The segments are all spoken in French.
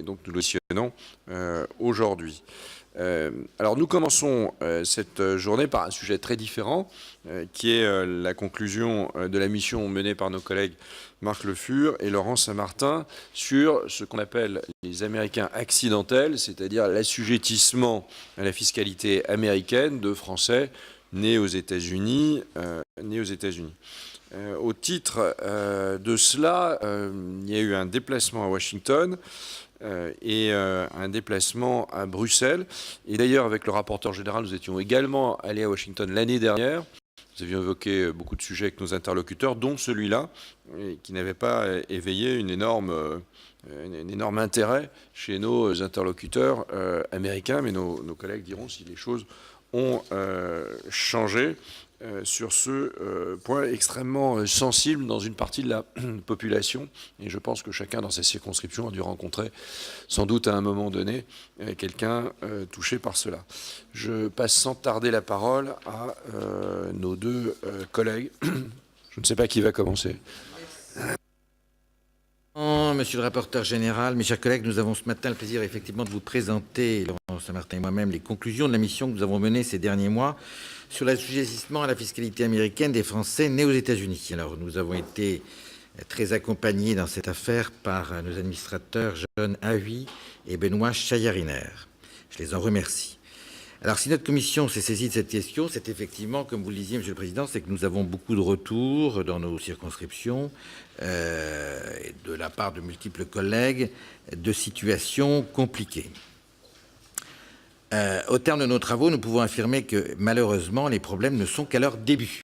donc nous le questionnons aujourd'hui. Alors nous commençons cette journée par un sujet très différent, qui est la conclusion de la mission menée par nos collègues Marc Le Fur et Laurent Saint-Martin sur ce qu'on appelle les Américains accidentels, c'est-à-dire l'assujettissement à la fiscalité américaine de Français nés aux États-Unis. Au titre de cela, il y a eu un déplacement à Washington et un déplacement à Bruxelles. Et d'ailleurs, avec le rapporteur général, nous étions également allés à Washington l'année dernière. Nous avions évoqué beaucoup de sujets avec nos interlocuteurs, dont celui-là, qui n'avait pas éveillé un énorme intérêt chez nos interlocuteurs américains. Mais nos collègues diront si les choses ont changé sur ce point extrêmement sensible dans une partie de la population. Et je pense que chacun dans sa circonscription a dû rencontrer sans doute à un moment donné quelqu'un touché par cela. Je passe sans tarder la parole à nos deux collègues. Je ne sais pas qui va commencer. Monsieur le rapporteur général, mes chers collègues, nous avons ce matin le plaisir effectivement de vous présenter, Laurent Saint-Martin et moi-même, les conclusions de la mission que nous avons menée ces derniers mois sur l'assujettissement à la fiscalité américaine des Français nés aux États-Unis. Alors, nous avons été très accompagnés dans cette affaire par nos administrateurs John Hahui et Benoît Chayariner. Je les en remercie. Alors, si notre commission s'est saisie de cette question, c'est effectivement, comme vous le disiez, Monsieur le Président, c'est que nous avons beaucoup de retours dans nos circonscriptions de la part de multiples collègues de situations compliquées. Au terme de nos travaux, nous pouvons affirmer que, malheureusement, les problèmes ne sont qu'à leur début.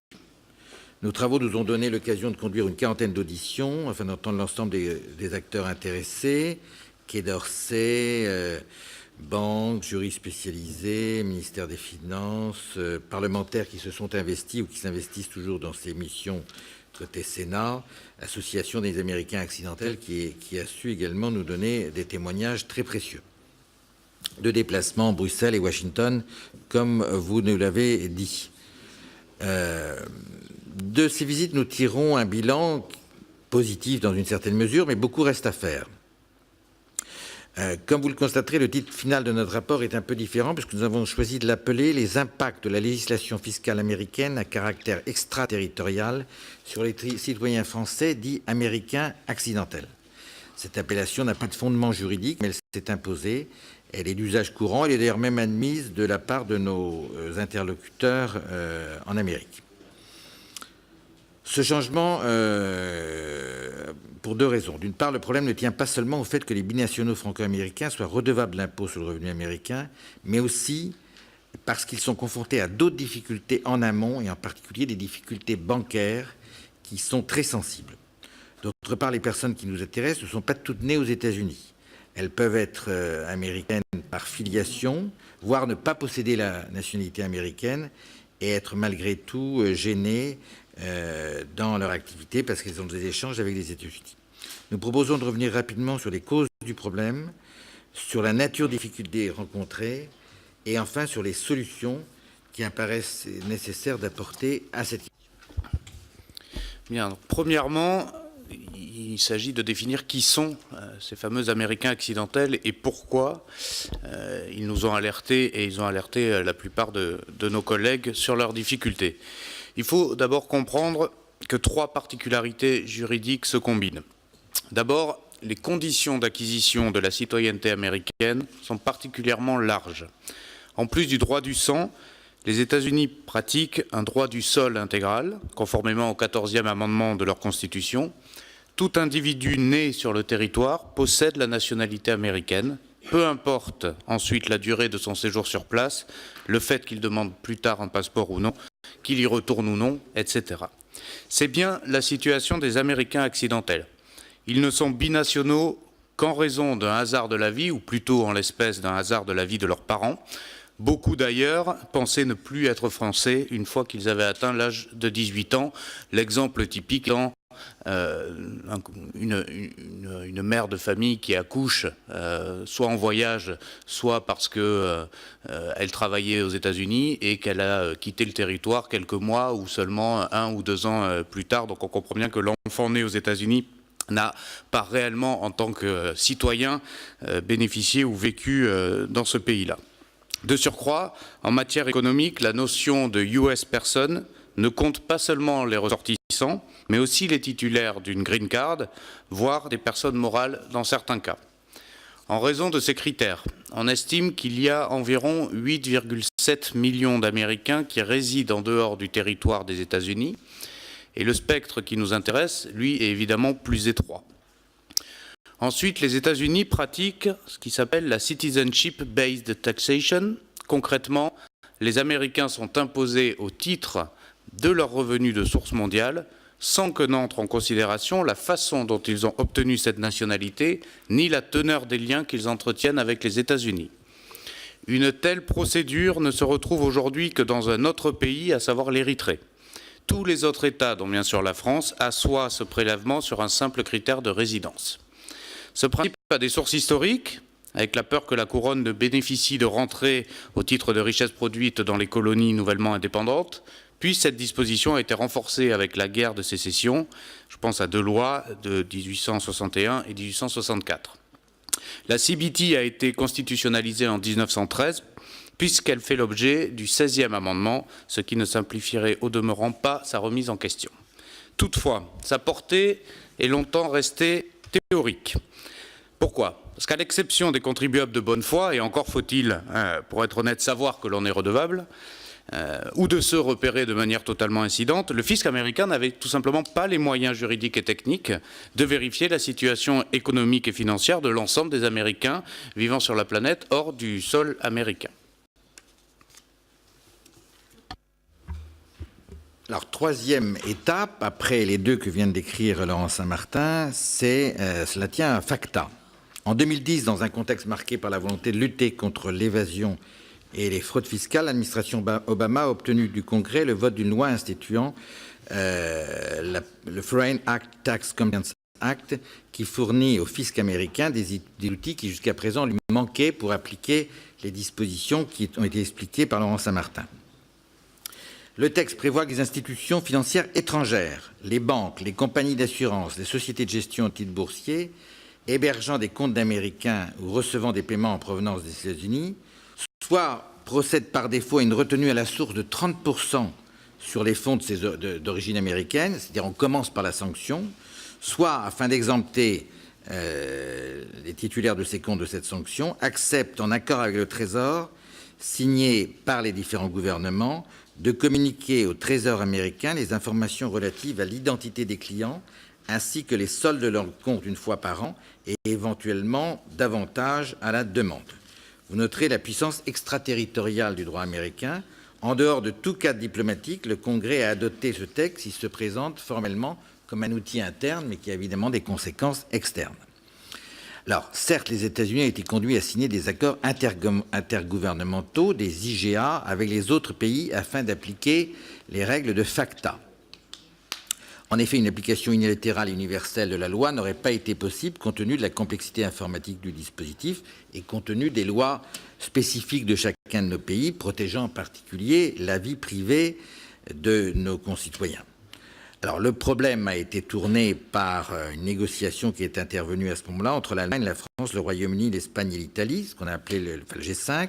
Nos travaux nous ont donné l'occasion de conduire une quarantaine d'auditions afin d'entendre l'ensemble des acteurs intéressés, Quai d'Orsay, banques, jurys spécialisés, ministère des Finances, parlementaires qui se sont investis ou qui s'investissent toujours dans ces missions côté Sénat, Association des Américains accidentels qui a su également nous donner des témoignages très précieux de déplacements Bruxelles et Washington, comme vous nous l'avez dit. De ces visites, nous tirons un bilan positif dans une certaine mesure, mais beaucoup reste à faire. Comme vous le constaterez, le titre final de notre rapport est un peu différent puisque nous avons choisi de l'appeler « Les impacts de la législation fiscale américaine à caractère extraterritorial sur les citoyens français dits américains accidentels ». Cette appellation n'a pas de fondement juridique, mais elle s'est imposée. Elle est d'usage courant. Elle est d'ailleurs même admise de la part de nos interlocuteurs en Amérique. Ce changement, pour deux raisons. D'une part, le problème ne tient pas seulement au fait que les binationaux franco-américains soient redevables d'impôts sur le revenu américain, mais aussi parce qu'ils sont confrontés à d'autres difficultés en amont, et en particulier des difficultés bancaires qui sont très sensibles. D'autre part, les personnes qui nous intéressent ne sont pas toutes nées aux États-Unis. Elles peuvent être américaines par filiation, voire ne pas posséder la nationalité américaine et être malgré tout gênées dans leur activité parce qu'elles ont des échanges avec les États-Unis. Nous proposons de revenir rapidement sur les causes du problème, sur la nature des difficultés rencontrées et enfin sur les solutions qui apparaissent nécessaires d'apporter à cette question. Bien, donc, premièrement, il s'agit de définir qui sont ces fameux Américains accidentels et pourquoi ils nous ont alertés et ils ont alerté la plupart de nos collègues sur leurs difficultés. Il faut d'abord comprendre que trois particularités juridiques se combinent. D'abord, les conditions d'acquisition de la citoyenneté américaine sont particulièrement larges. En plus du droit du sang, les États-Unis pratiquent un droit du sol intégral, conformément au 14e amendement de leur Constitution. Tout individu né sur le territoire possède la nationalité américaine, peu importe ensuite la durée de son séjour sur place, le fait qu'il demande plus tard un passeport ou non, qu'il y retourne ou non, etc. C'est bien la situation des Américains accidentels. Ils ne sont binationaux qu'en raison d'un hasard de la vie, ou plutôt en l'espèce d'un hasard de la vie de leurs parents. Beaucoup d'ailleurs pensaient ne plus être français une fois qu'ils avaient atteint l'âge de 18 ans. L'exemple typique étant une mère de famille qui accouche, soit en voyage, soit parce qu'elle travaillait aux États-Unis et qu'elle a quitté le territoire quelques mois ou seulement 1 ou 2 ans plus tard. Donc on comprend bien que l'enfant né aux États-Unis n'a pas réellement, en tant que citoyen, bénéficié ou vécu dans ce pays-là. De surcroît, en matière économique, la notion de US person ne compte pas seulement les ressortissants, mais aussi les titulaires d'une green card, voire des personnes morales dans certains cas. En raison de ces critères, on estime qu'il y a environ 8,7 millions d'Américains qui résident en dehors du territoire des États-Unis, et le spectre qui nous intéresse, lui, est évidemment plus étroit. Ensuite, les États-Unis pratiquent ce qui s'appelle la Citizenship-Based Taxation. Concrètement, les Américains sont imposés au titre de leurs revenus de source mondiale, sans que n'entre en considération la façon dont ils ont obtenu cette nationalité, ni la teneur des liens qu'ils entretiennent avec les États-Unis. Une telle procédure ne se retrouve aujourd'hui que dans un autre pays, à savoir l'Érythrée. Tous les autres États, dont bien sûr la France, assoient ce prélèvement sur un simple critère de résidence. Ce principe a des sources historiques, avec la peur que la couronne ne bénéficie de rentrées au titre de richesses produites dans les colonies nouvellement indépendantes. Puis cette disposition a été renforcée avec la guerre de sécession, je pense à deux lois de 1861 et 1864. La CBT a été constitutionnalisée en 1913, puisqu'elle fait l'objet du 16e amendement, ce qui ne simplifierait au demeurant pas sa remise en question. Toutefois, sa portée est longtemps restée théorique. Pourquoi ? Parce qu'à l'exception des contribuables de bonne foi, et encore faut-il, pour être honnête, savoir que l'on est redevable, ou de ceux repérés de manière totalement incidente, le fisc américain n'avait tout simplement pas les moyens juridiques et techniques de vérifier la situation économique et financière de l'ensemble des Américains vivant sur la planète hors du sol américain. Alors, troisième étape, après les deux que vient de décrire Laurent Saint-Martin, cela tient à FACTA. En 2010, dans un contexte marqué par la volonté de lutter contre l'évasion et les fraudes fiscales, l'administration Obama a obtenu du Congrès le vote d'une loi instituant le Foreign Tax Compliance Act, qui fournit au fisc américain des outils qui jusqu'à présent lui manquaient pour appliquer les dispositions qui ont été expliquées par Laurent Saint-Martin. Le texte prévoit que les institutions financières étrangères, les banques, les compagnies d'assurance, les sociétés de gestion au titre boursier, hébergeant des comptes d'Américains ou recevant des paiements en provenance des États-Unis, soit procèdent par défaut à une retenue à la source de 30% sur les fonds d'origine américaine, c'est-à-dire on commence par la sanction, soit, afin d'exempter les titulaires de ces comptes de cette sanction, acceptent, en accord avec le Trésor, signé par les différents gouvernements, de communiquer au Trésor américain les informations relatives à l'identité des clients, ainsi que les soldes de leurs comptes une fois par an, et éventuellement davantage à la demande. Vous noterez la puissance extraterritoriale du droit américain. En dehors de tout cadre diplomatique, le Congrès a adopté ce texte. Il se présente formellement comme un outil interne, mais qui a évidemment des conséquences externes. Alors, certes, les États-Unis ont été conduits à signer des accords intergouvernementaux, des IGA, avec les autres pays afin d'appliquer les règles de FACTA. En effet, une application unilatérale et universelle de la loi n'aurait pas été possible compte tenu de la complexité informatique du dispositif et compte tenu des lois spécifiques de chacun de nos pays, protégeant en particulier la vie privée de nos concitoyens. Alors, le problème a été tourné par une négociation qui est intervenue à ce moment-là entre l'Allemagne, la France, le Royaume-Uni, l'Espagne et l'Italie, ce qu'on a appelé le G5,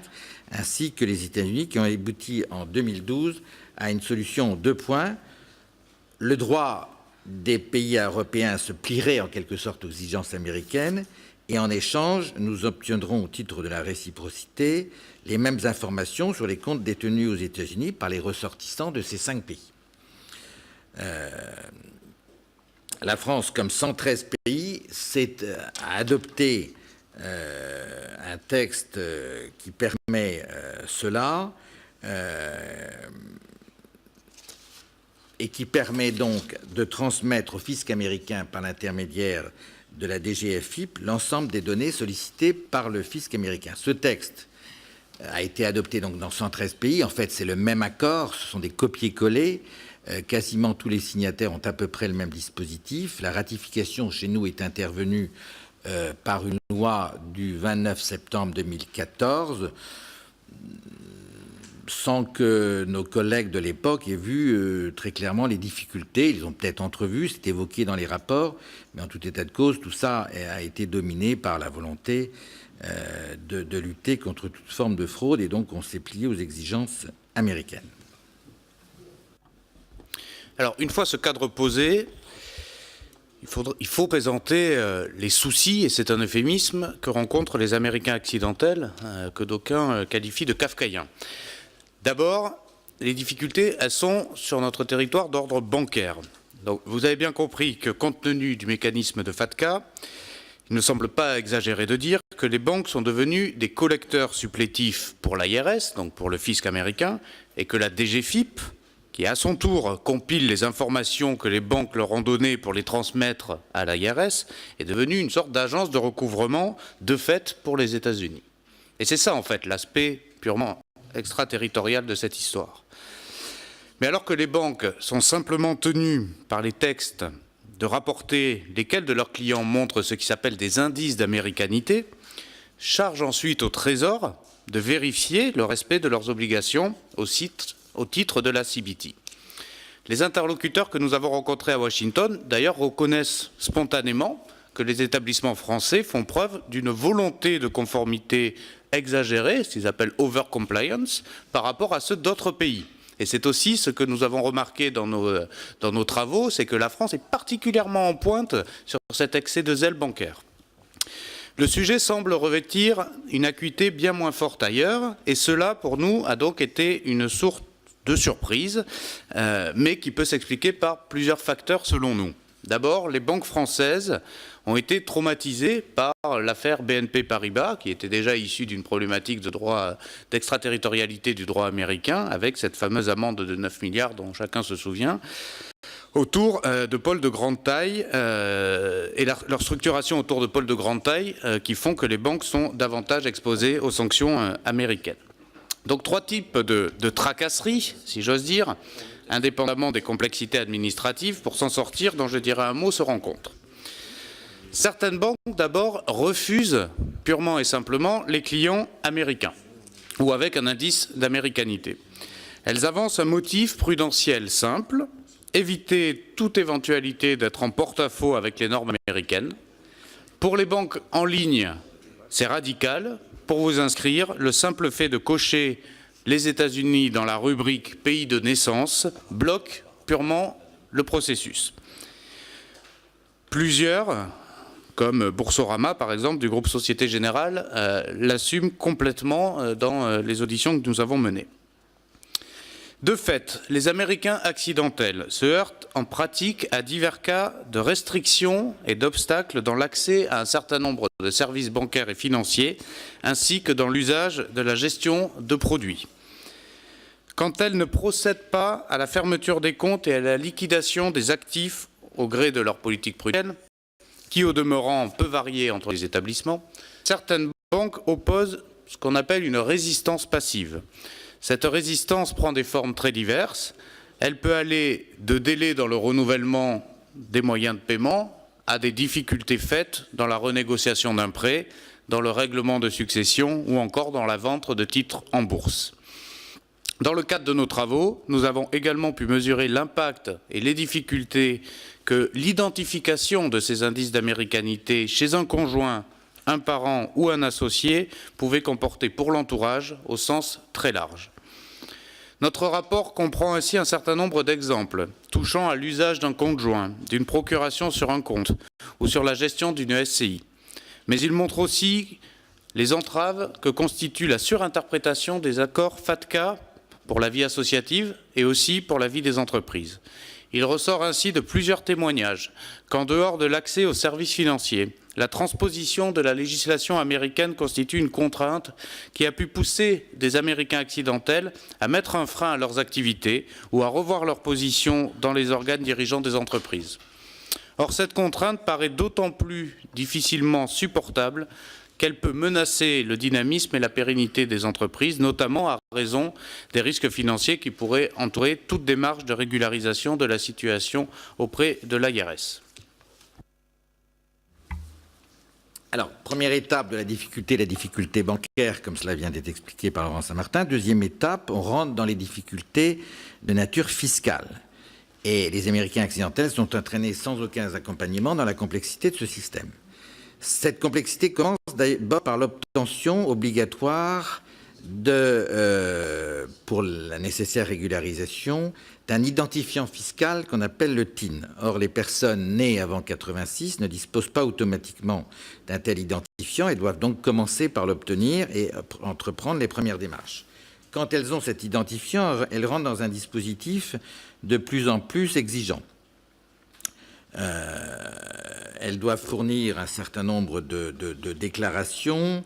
ainsi que les États-Unis, qui ont abouti en 2012 à une solution en 2 points. Le droit des pays européens se plierait en quelque sorte aux exigences américaines et en échange, nous obtiendrons au titre de la réciprocité les mêmes informations sur les comptes détenus aux États-Unis par les ressortissants de ces 5 pays. La France, comme 113 pays, a adopté un texte qui permet cela et qui permet donc de transmettre au fisc américain par l'intermédiaire de la DGFiP l'ensemble des données sollicitées par le fisc américain. Ce texte a été adopté donc dans 113 pays. En fait, c'est le même accord, ce sont des copier-coller. Quasiment tous les signataires ont à peu près le même dispositif. La ratification chez nous est intervenue par une loi du 29 septembre 2014. sans que nos collègues de l'époque aient vu très clairement les difficultés. Ils ont peut-être entrevu, c'est évoqué dans les rapports, mais en tout état de cause, tout ça a été dominé par la volonté de lutter contre toute forme de fraude, et donc on s'est plié aux exigences américaines. Alors, une fois ce cadre posé, il faut présenter les soucis, et c'est un euphémisme, que rencontrent les Américains accidentels, que d'aucuns qualifient de kafkaïens. D'abord, les difficultés, elles sont sur notre territoire d'ordre bancaire. Donc, vous avez bien compris que, compte tenu du mécanisme de FATCA, il ne semble pas exagéré de dire que les banques sont devenues des collecteurs supplétifs pour l'IRS, donc pour le fisc américain, et que la DGFIP, qui à son tour compile les informations que les banques leur ont données pour les transmettre à l'IRS, est devenue une sorte d'agence de recouvrement de fait pour les États-Unis. Et c'est ça, en fait, l'aspect purement extraterritorial de cette histoire. Mais alors que les banques sont simplement tenues par les textes de rapporter lesquels de leurs clients montrent ce qui s'appelle des indices d'américanité, charge ensuite au Trésor de vérifier le respect de leurs obligations au titre de la CBT. Les interlocuteurs que nous avons rencontrés à Washington, d'ailleurs, reconnaissent spontanément que les établissements français font preuve d'une volonté de conformité exagérée, ce qu'ils appellent over-compliance, par rapport à ceux d'autres pays. Et c'est aussi ce que nous avons remarqué dans nos travaux, c'est que la France est particulièrement en pointe sur cet excès de zèle bancaire. Le sujet semble revêtir une acuité bien moins forte ailleurs, et cela, pour nous, a donc été une source de surprise, mais qui peut s'expliquer par plusieurs facteurs selon nous. D'abord, les banques françaises ont été traumatisées par l'affaire BNP Paribas, qui était déjà issue d'une problématique de droit d'extraterritorialité du droit américain, avec cette fameuse amende de 9 milliards dont chacun se souvient, autour de pôles de grande taille et leur structuration autour de pôles de grande taille qui font que les banques sont davantage exposées aux sanctions américaines. Donc 3 types de tracasseries, si j'ose dire, indépendamment des complexités administratives, pour s'en sortir, dont je dirais un mot, se rencontrent. Certaines banques, d'abord, refusent purement et simplement les clients américains, ou avec un indice d'américanité. Elles avancent un motif prudentiel simple: éviter toute éventualité d'être en porte-à-faux avec les normes américaines. Pour les banques en ligne, c'est radical. Pour vous inscrire, le simple fait de cocher les États-Unis dans la rubrique pays de naissance bloque purement le processus. Plusieurs, comme Boursorama par exemple, du groupe Société Générale, l'assument complètement dans les auditions que nous avons menées. De fait, les Américains accidentels se heurtent en pratique à divers cas de restrictions et d'obstacles dans l'accès à un certain nombre de services bancaires et financiers, ainsi que dans l'usage de la gestion de produits. Quand elles ne procèdent pas à la fermeture des comptes et à la liquidation des actifs au gré de leur politique prudentielle, qui au demeurant peut varier entre les établissements, certaines banques opposent ce qu'on appelle une résistance passive. Cette résistance prend des formes très diverses. Elle peut aller de délais dans le renouvellement des moyens de paiement à des difficultés faites dans la renégociation d'un prêt, dans le règlement de succession ou encore dans la vente de titres en bourse. Dans le cadre de nos travaux, nous avons également pu mesurer l'impact et les difficultés que l'identification de ces indices d'américanité chez un conjoint, un parent ou un associé pouvait comporter pour l'entourage au sens très large. Notre rapport comprend ainsi un certain nombre d'exemples touchant à l'usage d'un compte joint, d'une procuration sur un compte ou sur la gestion d'une SCI. Mais il montre aussi les entraves que constitue la surinterprétation des accords FATCA pour la vie associative et aussi pour la vie des entreprises. Il ressort ainsi de plusieurs témoignages qu'en dehors de l'accès aux services financiers, la transposition de la législation américaine constitue une contrainte qui a pu pousser des Américains accidentels à mettre un frein à leurs activités ou à revoir leur position dans les organes dirigeants des entreprises. Or, cette contrainte paraît d'autant plus difficilement supportable qu'elle peut menacer le dynamisme et la pérennité des entreprises, notamment à raison des risques financiers qui pourraient entourer toute démarche de régularisation de la situation auprès de l'IRS. Alors, première étape de la difficulté bancaire, comme cela vient d'être expliqué par Laurent Saint-Martin. Deuxième étape, on rentre dans les difficultés de nature fiscale. Et les Américains accidentels sont entraînés sans aucun accompagnement dans la complexité de ce système. Cette complexité commence d'abord par l'obtention obligatoire pour la nécessaire régularisation d'un identifiant fiscal qu'on appelle le TIN. Or, les personnes nées avant 86 ne disposent pas automatiquement d'un tel identifiant et doivent donc commencer par l'obtenir et entreprendre les premières démarches. Quand elles ont cet identifiant, elles rentrent dans un dispositif de plus en plus exigeant. Elles doivent fournir un certain nombre de déclarations.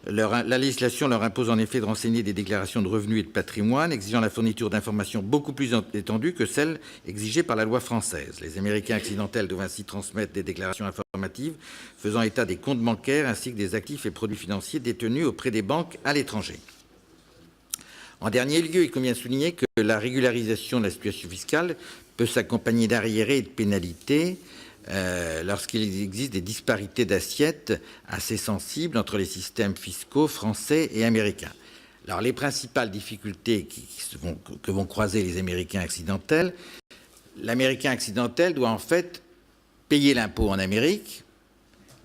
La législation leur impose en effet de renseigner des déclarations de revenus et de patrimoine, exigeant la fourniture d'informations beaucoup plus étendues que celles exigées par la loi française. Les Américains accidentels doivent ainsi transmettre des déclarations informatives faisant état des comptes bancaires ainsi que des actifs et produits financiers détenus auprès des banques à l'étranger. En dernier lieu, il convient de souligner que la régularisation de la situation fiscale peut s'accompagner d'arriérés et de pénalités lorsqu'il existe des disparités d'assiettes assez sensibles entre les systèmes fiscaux français et américains. Alors, les principales difficultés que vont croiser les Américains accidentels, l'Américain accidentel doit en fait payer l'impôt en Amérique,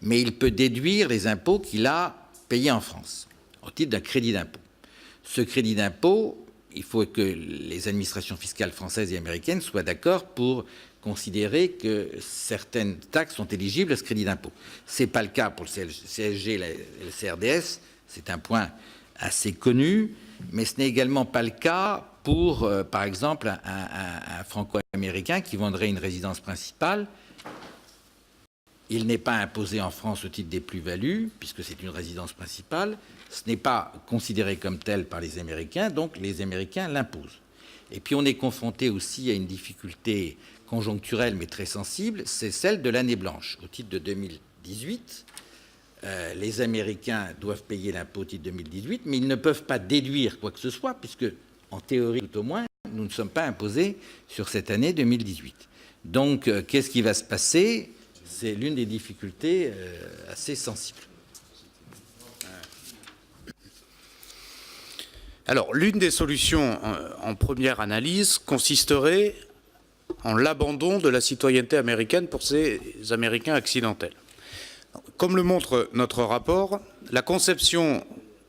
mais il peut déduire les impôts qu'il a payés en France, au titre d'un crédit d'impôt. Ce crédit d'impôt, il faut que les administrations fiscales françaises et américaines soient d'accord pour considérer que certaines taxes sont éligibles à ce crédit d'impôt. Ce n'est pas le cas pour le CSG et le CRDS, c'est un point assez connu, mais ce n'est également pas le cas pour, par exemple, un franco-américain qui vendrait une résidence principale. Il n'est pas imposé en France au titre des plus-values, puisque c'est une résidence principale. Ce n'est pas considéré comme tel par les Américains, donc les Américains l'imposent. Et puis on est confronté aussi à une difficulté conjoncturelle mais très sensible, c'est celle de l'année blanche. Au titre de 2018, les Américains doivent payer l'impôt au titre de 2018, mais ils ne peuvent pas déduire quoi que ce soit, puisque, en théorie tout au moins, nous ne sommes pas imposés sur cette année 2018. Donc, qu'est-ce qui va se passer ? C'est l'une des difficultés assez sensibles. Alors, l'une des solutions en première analyse consisterait en l'abandon de la citoyenneté américaine pour ces Américains accidentels. Comme le montre notre rapport, la conception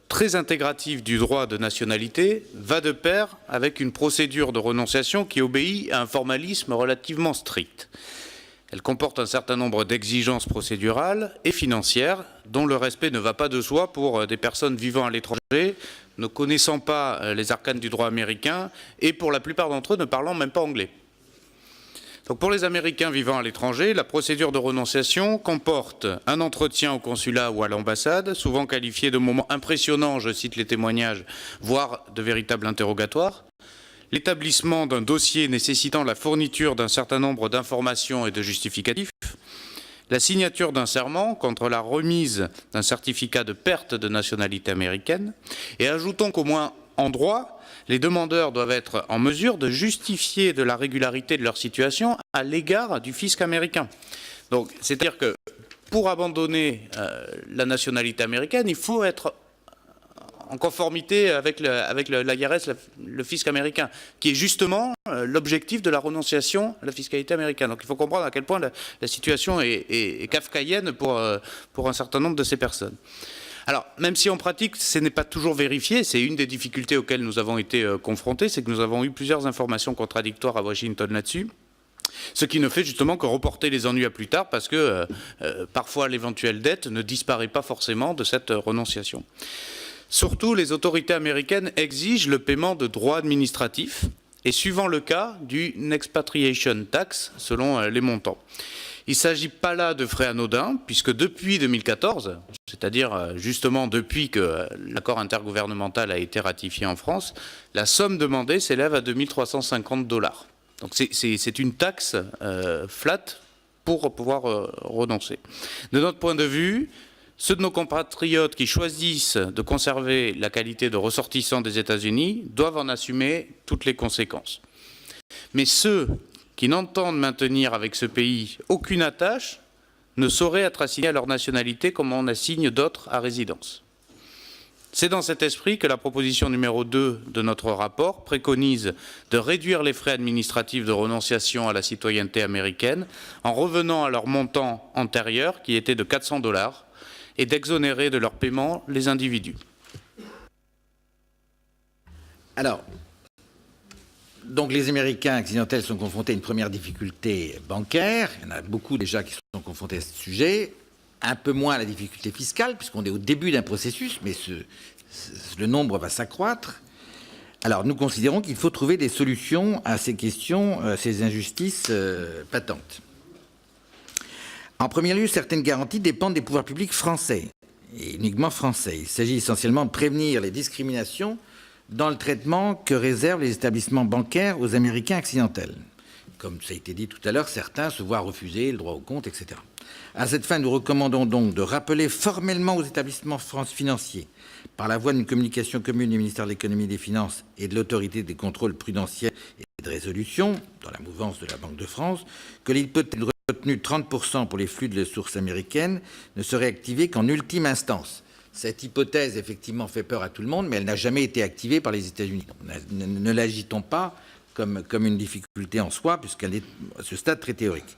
très intégrative du droit de nationalité va de pair avec une procédure de renonciation qui obéit à un formalisme relativement strict. Elle comporte un certain nombre d'exigences procédurales et financières dont le respect ne va pas de soi pour des personnes vivant à l'étranger, ne connaissant pas les arcanes du droit américain et pour la plupart d'entre eux ne parlant même pas anglais. Donc pour les Américains vivant à l'étranger, la procédure de renonciation comporte un entretien au consulat ou à l'ambassade, souvent qualifié de moment impressionnant, je cite les témoignages, voire de véritable interrogatoire, l'établissement d'un dossier nécessitant la fourniture d'un certain nombre d'informations et de justificatifs, la signature d'un serment contre la remise d'un certificat de perte de nationalité américaine, et ajoutons qu'au moins en droit, les demandeurs doivent être en mesure de justifier de la régularité de leur situation à l'égard du fisc américain. Donc, c'est-à-dire que pour abandonner la nationalité américaine, il faut être en conformité avec l'IRS, le fisc américain, qui est justement l'objectif de la renonciation à la fiscalité américaine. Donc il faut comprendre à quel point la situation est kafkaïenne pour un certain nombre de ces personnes. Alors, même si en pratique, ce n'est pas toujours vérifié, c'est une des difficultés auxquelles nous avons été confrontés, c'est que nous avons eu plusieurs informations contradictoires à Washington là-dessus, ce qui ne fait justement que reporter les ennuis à plus tard, parce que parfois l'éventuelle dette ne disparaît pas forcément de cette renonciation. Surtout, les autorités américaines exigent le paiement de droits administratifs, et suivant le cas, d'une expatriation tax, selon les montants. Il ne s'agit pas là de frais anodins, puisque depuis 2014, c'est-à-dire justement depuis que l'accord intergouvernemental a été ratifié en France, la somme demandée s'élève à 2 350 $. Donc c'est une taxe flat pour pouvoir renoncer. De notre point de vue, ceux de nos compatriotes qui choisissent de conserver la qualité de ressortissants des États-Unis doivent en assumer toutes les conséquences. Mais ceux qui n'entendent maintenir avec ce pays aucune attache ne sauraient être assignés à leur nationalité comme on assigne d'autres à résidence. C'est dans cet esprit que la proposition numéro 2 de notre rapport préconise de réduire les frais administratifs de renonciation à la citoyenneté américaine en revenant à leur montant antérieur, qui était de 400 $, et d'exonérer de leur paiement les individus. Alors, donc les Américains accidentels sont confrontés à une première difficulté bancaire. Il y en a beaucoup déjà qui sont confrontés à ce sujet. Un peu moins à la difficulté fiscale, puisqu'on est au début d'un processus, mais le nombre va s'accroître. Alors, nous considérons qu'il faut trouver des solutions à ces questions, à ces injustices patentes. En premier lieu, certaines garanties dépendent des pouvoirs publics français, et uniquement français. Il s'agit essentiellement de prévenir les discriminations dans le traitement que réservent les établissements bancaires aux Américains accidentels. Comme ça a été dit tout à l'heure, certains se voient refuser le droit au compte, etc. À cette fin, nous recommandons donc de rappeler formellement aux établissements financiers, par la voie d'une communication commune du ministère de l'Économie et des Finances et de l'Autorité des contrôles prudentiels et de résolution, dans la mouvance de la Banque de France, que l'hypothèse de retenue de 30% pour les flux de sources américaines ne serait activée qu'en ultime instance. Cette hypothèse, effectivement, fait peur à tout le monde, mais elle n'a jamais été activée par les États-Unis. Ne l'agitons pas comme une difficulté en soi, puisqu'elle est à ce stade très théorique.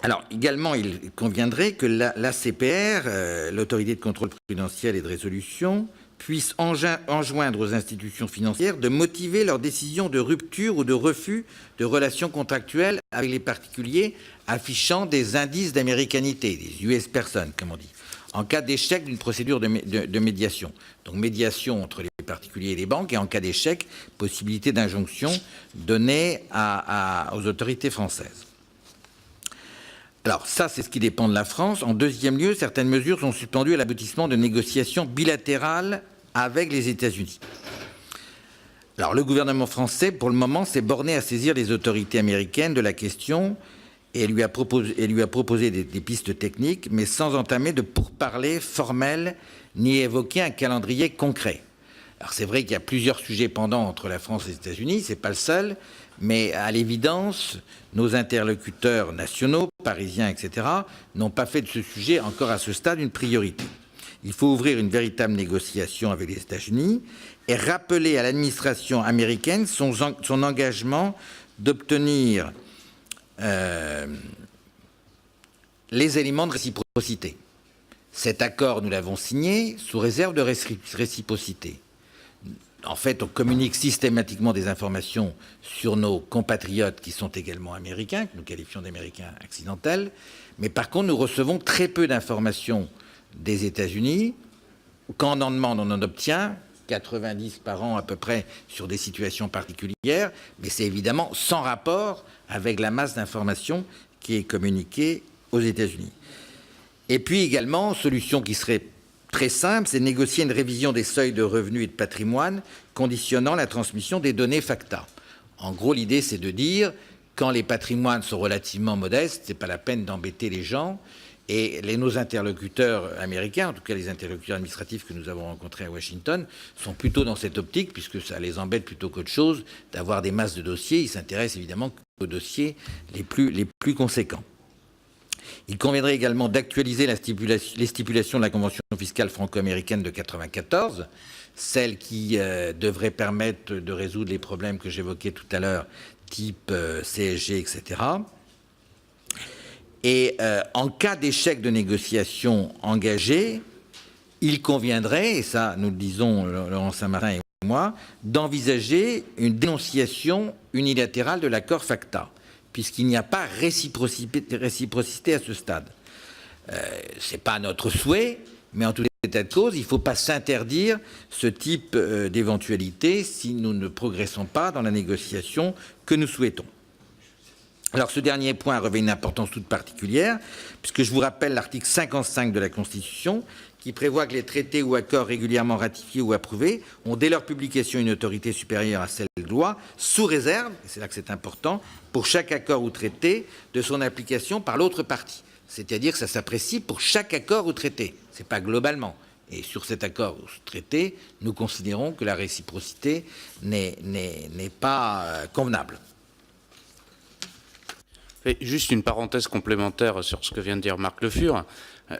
Alors, également, il conviendrait que l'ACPR, l'Autorité de contrôle prudentiel et de résolution, puisse enjoindre aux institutions financières de motiver leurs décisions de rupture ou de refus de relations contractuelles avec les particuliers affichant des indices d'américanité, des US persons, comme on dit, en cas d'échec d'une procédure de médiation. Donc, médiation entre les particuliers et les banques, et en cas d'échec, possibilité d'injonction donnée aux autorités françaises. Alors, ça, c'est ce qui dépend de la France. En deuxième lieu, certaines mesures sont suspendues à l'aboutissement de négociations bilatérales avec les États-Unis. Alors, le gouvernement français, pour le moment, s'est borné à saisir les autorités américaines de la question et lui a proposé des pistes techniques, mais sans entamer de pourparlers formels ni évoquer un calendrier concret. Alors, c'est vrai qu'il y a plusieurs sujets pendants entre la France et les États-Unis, ce n'est pas le seul, mais à l'évidence, nos interlocuteurs nationaux, parisiens, etc., n'ont pas fait de ce sujet encore à ce stade une priorité. Il faut ouvrir une véritable négociation avec les États-Unis et rappeler à l'administration américaine son engagement d'obtenir les éléments de réciprocité. Cet accord, nous l'avons signé sous réserve de réciprocité. En fait, on communique systématiquement des informations sur nos compatriotes qui sont également américains, que nous qualifions d'américains accidentels, mais par contre, nous recevons très peu d'informations des États-Unis. Quand on en demande, on en obtient 90 par an à peu près sur des situations particulières, mais c'est évidemment sans rapport avec la masse d'informations qui est communiquée aux États-Unis. Et puis également, solution qui serait très simple, c'est négocier une révision des seuils de revenus et de patrimoine conditionnant la transmission des données FACTA. En gros, l'idée, c'est de dire, quand les patrimoines sont relativement modestes, ce n'est pas la peine d'embêter les gens. Et nos interlocuteurs américains, en tout cas les interlocuteurs administratifs que nous avons rencontrés à Washington, sont plutôt dans cette optique, puisque ça les embête plutôt qu'autre chose, d'avoir des masses de dossiers. Ils s'intéressent évidemment aux dossiers les plus conséquents. Il conviendrait également d'actualiser les stipulations de la Convention fiscale franco-américaine de 1994, celle qui devrait permettre de résoudre les problèmes que j'évoquais tout à l'heure, type CSG, etc. Et en cas d'échec de négociation engagée, il conviendrait, et ça nous le disons Laurent Saint-Martin et moi, d'envisager une dénonciation unilatérale de l'accord FACTA, puisqu'il n'y a pas réciprocité à ce stade. Ce n'est pas notre souhait, mais en tout état de cause, il ne faut pas s'interdire ce type d'éventualité si nous ne progressons pas dans la négociation que nous souhaitons. Alors, ce dernier point revêt une importance toute particulière, puisque je vous rappelle l'article 55 de la Constitution, qui prévoit que les traités ou accords régulièrement ratifiés ou approuvés ont dès leur publication une autorité supérieure à celle de loi, sous réserve, et c'est là que c'est important, pour chaque accord ou traité, de son application par l'autre partie. C'est-à-dire que ça s'apprécie pour chaque accord ou traité, ce n'est pas globalement. Et sur cet accord ou traité, nous considérons que la réciprocité n'est pas convenable. Et juste une parenthèse complémentaire sur ce que vient de dire Marc Le Fur.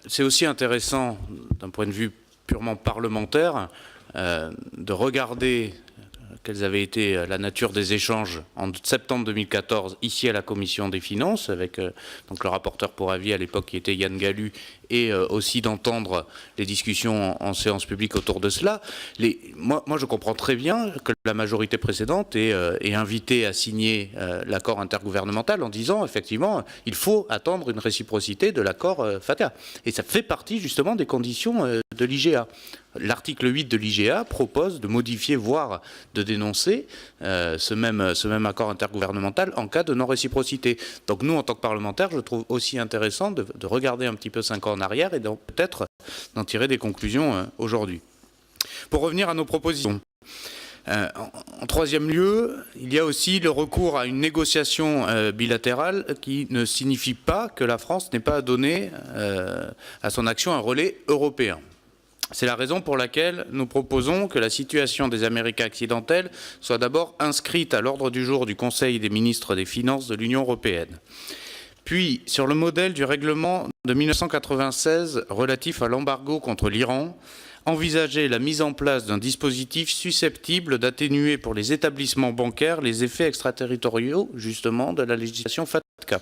C'est aussi intéressant, d'un point de vue purement parlementaire, de regarder quelles avaient été la nature des échanges en septembre 2014 ici à la Commission des Finances, avec donc le rapporteur pour avis à l'époque qui était Yann Gallu, et aussi d'entendre les discussions en séance publique autour de cela. Moi, je comprends très bien que la majorité précédente ait invité à signer l'accord intergouvernemental en disant, effectivement, il faut attendre une réciprocité de l'accord FATCA. Et ça fait partie, justement, des conditions de l'IGA. L'article 8 de l'IGA propose de modifier, voire de dénoncer ce même accord intergouvernemental en cas de non-réciprocité. Donc nous, en tant que parlementaires, je trouve aussi intéressant de regarder un petit peu 5 ans en arrière et peut-être d'en tirer des conclusions aujourd'hui. Pour revenir à nos propositions. En troisième lieu, il y a aussi le recours à une négociation bilatérale qui ne signifie pas que la France n'ait pas à donner à son action un relais européen. C'est la raison pour laquelle nous proposons que la situation des Américains accidentels soit d'abord inscrite à l'ordre du jour du Conseil des ministres des Finances de l'Union européenne. Puis, sur le modèle du règlement de 1996 relatif à l'embargo contre l'Iran, envisager la mise en place d'un dispositif susceptible d'atténuer pour les établissements bancaires les effets extraterritoriaux, justement, de la législation FATCA.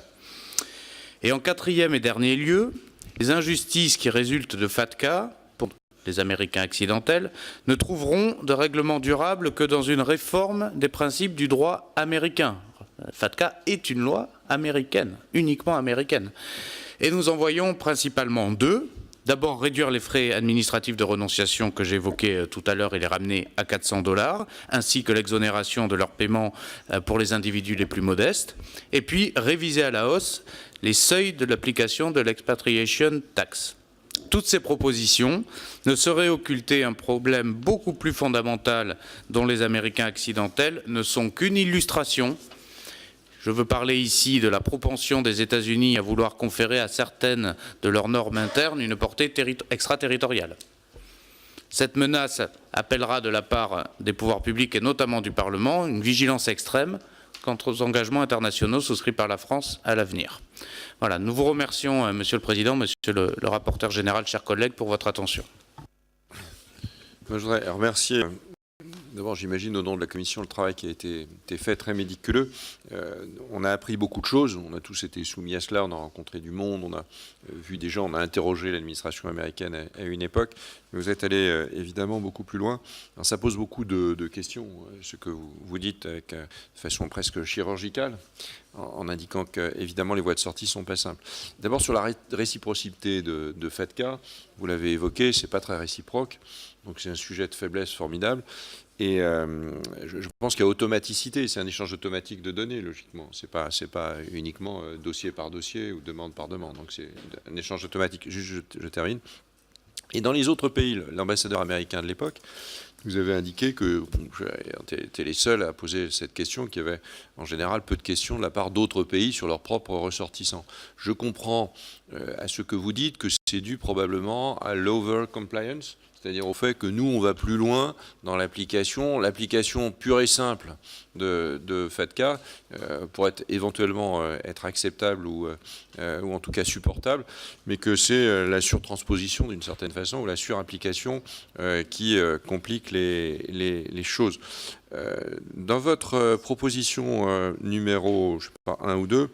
Et en quatrième et dernier lieu, les injustices qui résultent de FATCA, pour les Américains accidentels, ne trouveront de règlement durable que dans une réforme des principes du droit américain. FATCA est une loi américaine, uniquement américaine. Et nous en voyons principalement deux. D'abord, réduire les frais administratifs de renonciation que j'évoquais tout à l'heure et les ramener à $400, ainsi que l'exonération de leur paiement pour les individus les plus modestes. Et puis, réviser à la hausse les seuils de l'application de l'expatriation tax. Toutes ces propositions ne sauraient occulter un problème beaucoup plus fondamental dont les Américains accidentels ne sont qu'une illustration. Je veux parler ici de la propension des États-Unis à vouloir conférer à certaines de leurs normes internes une portée extraterritoriale. Cette menace appellera de la part des pouvoirs publics et notamment du Parlement une vigilance extrême quant aux engagements internationaux souscrits par la France à l'avenir. Voilà, nous vous remercions, Monsieur le Président, Monsieur le rapporteur général, chers collègues, pour votre attention. Moi, je voudrais remercier. D'abord, j'imagine, au nom de la Commission, le travail qui a été fait, très méticuleux. On a appris beaucoup de choses, on a tous été soumis à cela, on a rencontré du monde, on a vu des gens, on a interrogé l'administration américaine à une époque, mais vous êtes allé évidemment beaucoup plus loin. Alors, ça pose beaucoup de questions, ce que vous dites avec, de façon presque chirurgicale, en indiquant qu'évidemment les voies de sortie ne sont pas simples. D'abord, sur la réciprocité de FATCA, vous l'avez évoqué, ce n'est pas très réciproque, donc c'est un sujet de faiblesse formidable. Et je pense qu'il y a automaticité, c'est un échange automatique de données, logiquement. C'est pas uniquement dossier par dossier ou demande par demande. Donc c'est un échange automatique. Juste, je termine. Et dans les autres pays, l'ambassadeur américain de l'époque, vous avez indiqué que étaient les seuls à poser cette question, qu'il y avait en général peu de questions de la part d'autres pays sur leurs propres ressortissants. Je comprends à ce que vous dites que c'est dû probablement à l'over-compliance, c'est-à-dire au fait que nous, on va plus loin dans l'application pure et simple de FATCA pour éventuellement être acceptable ou en tout cas supportable, mais que c'est la surtransposition d'une certaine façon ou la surapplication qui complique les choses. Dans votre proposition numéro, je sais pas, 1 ou 2,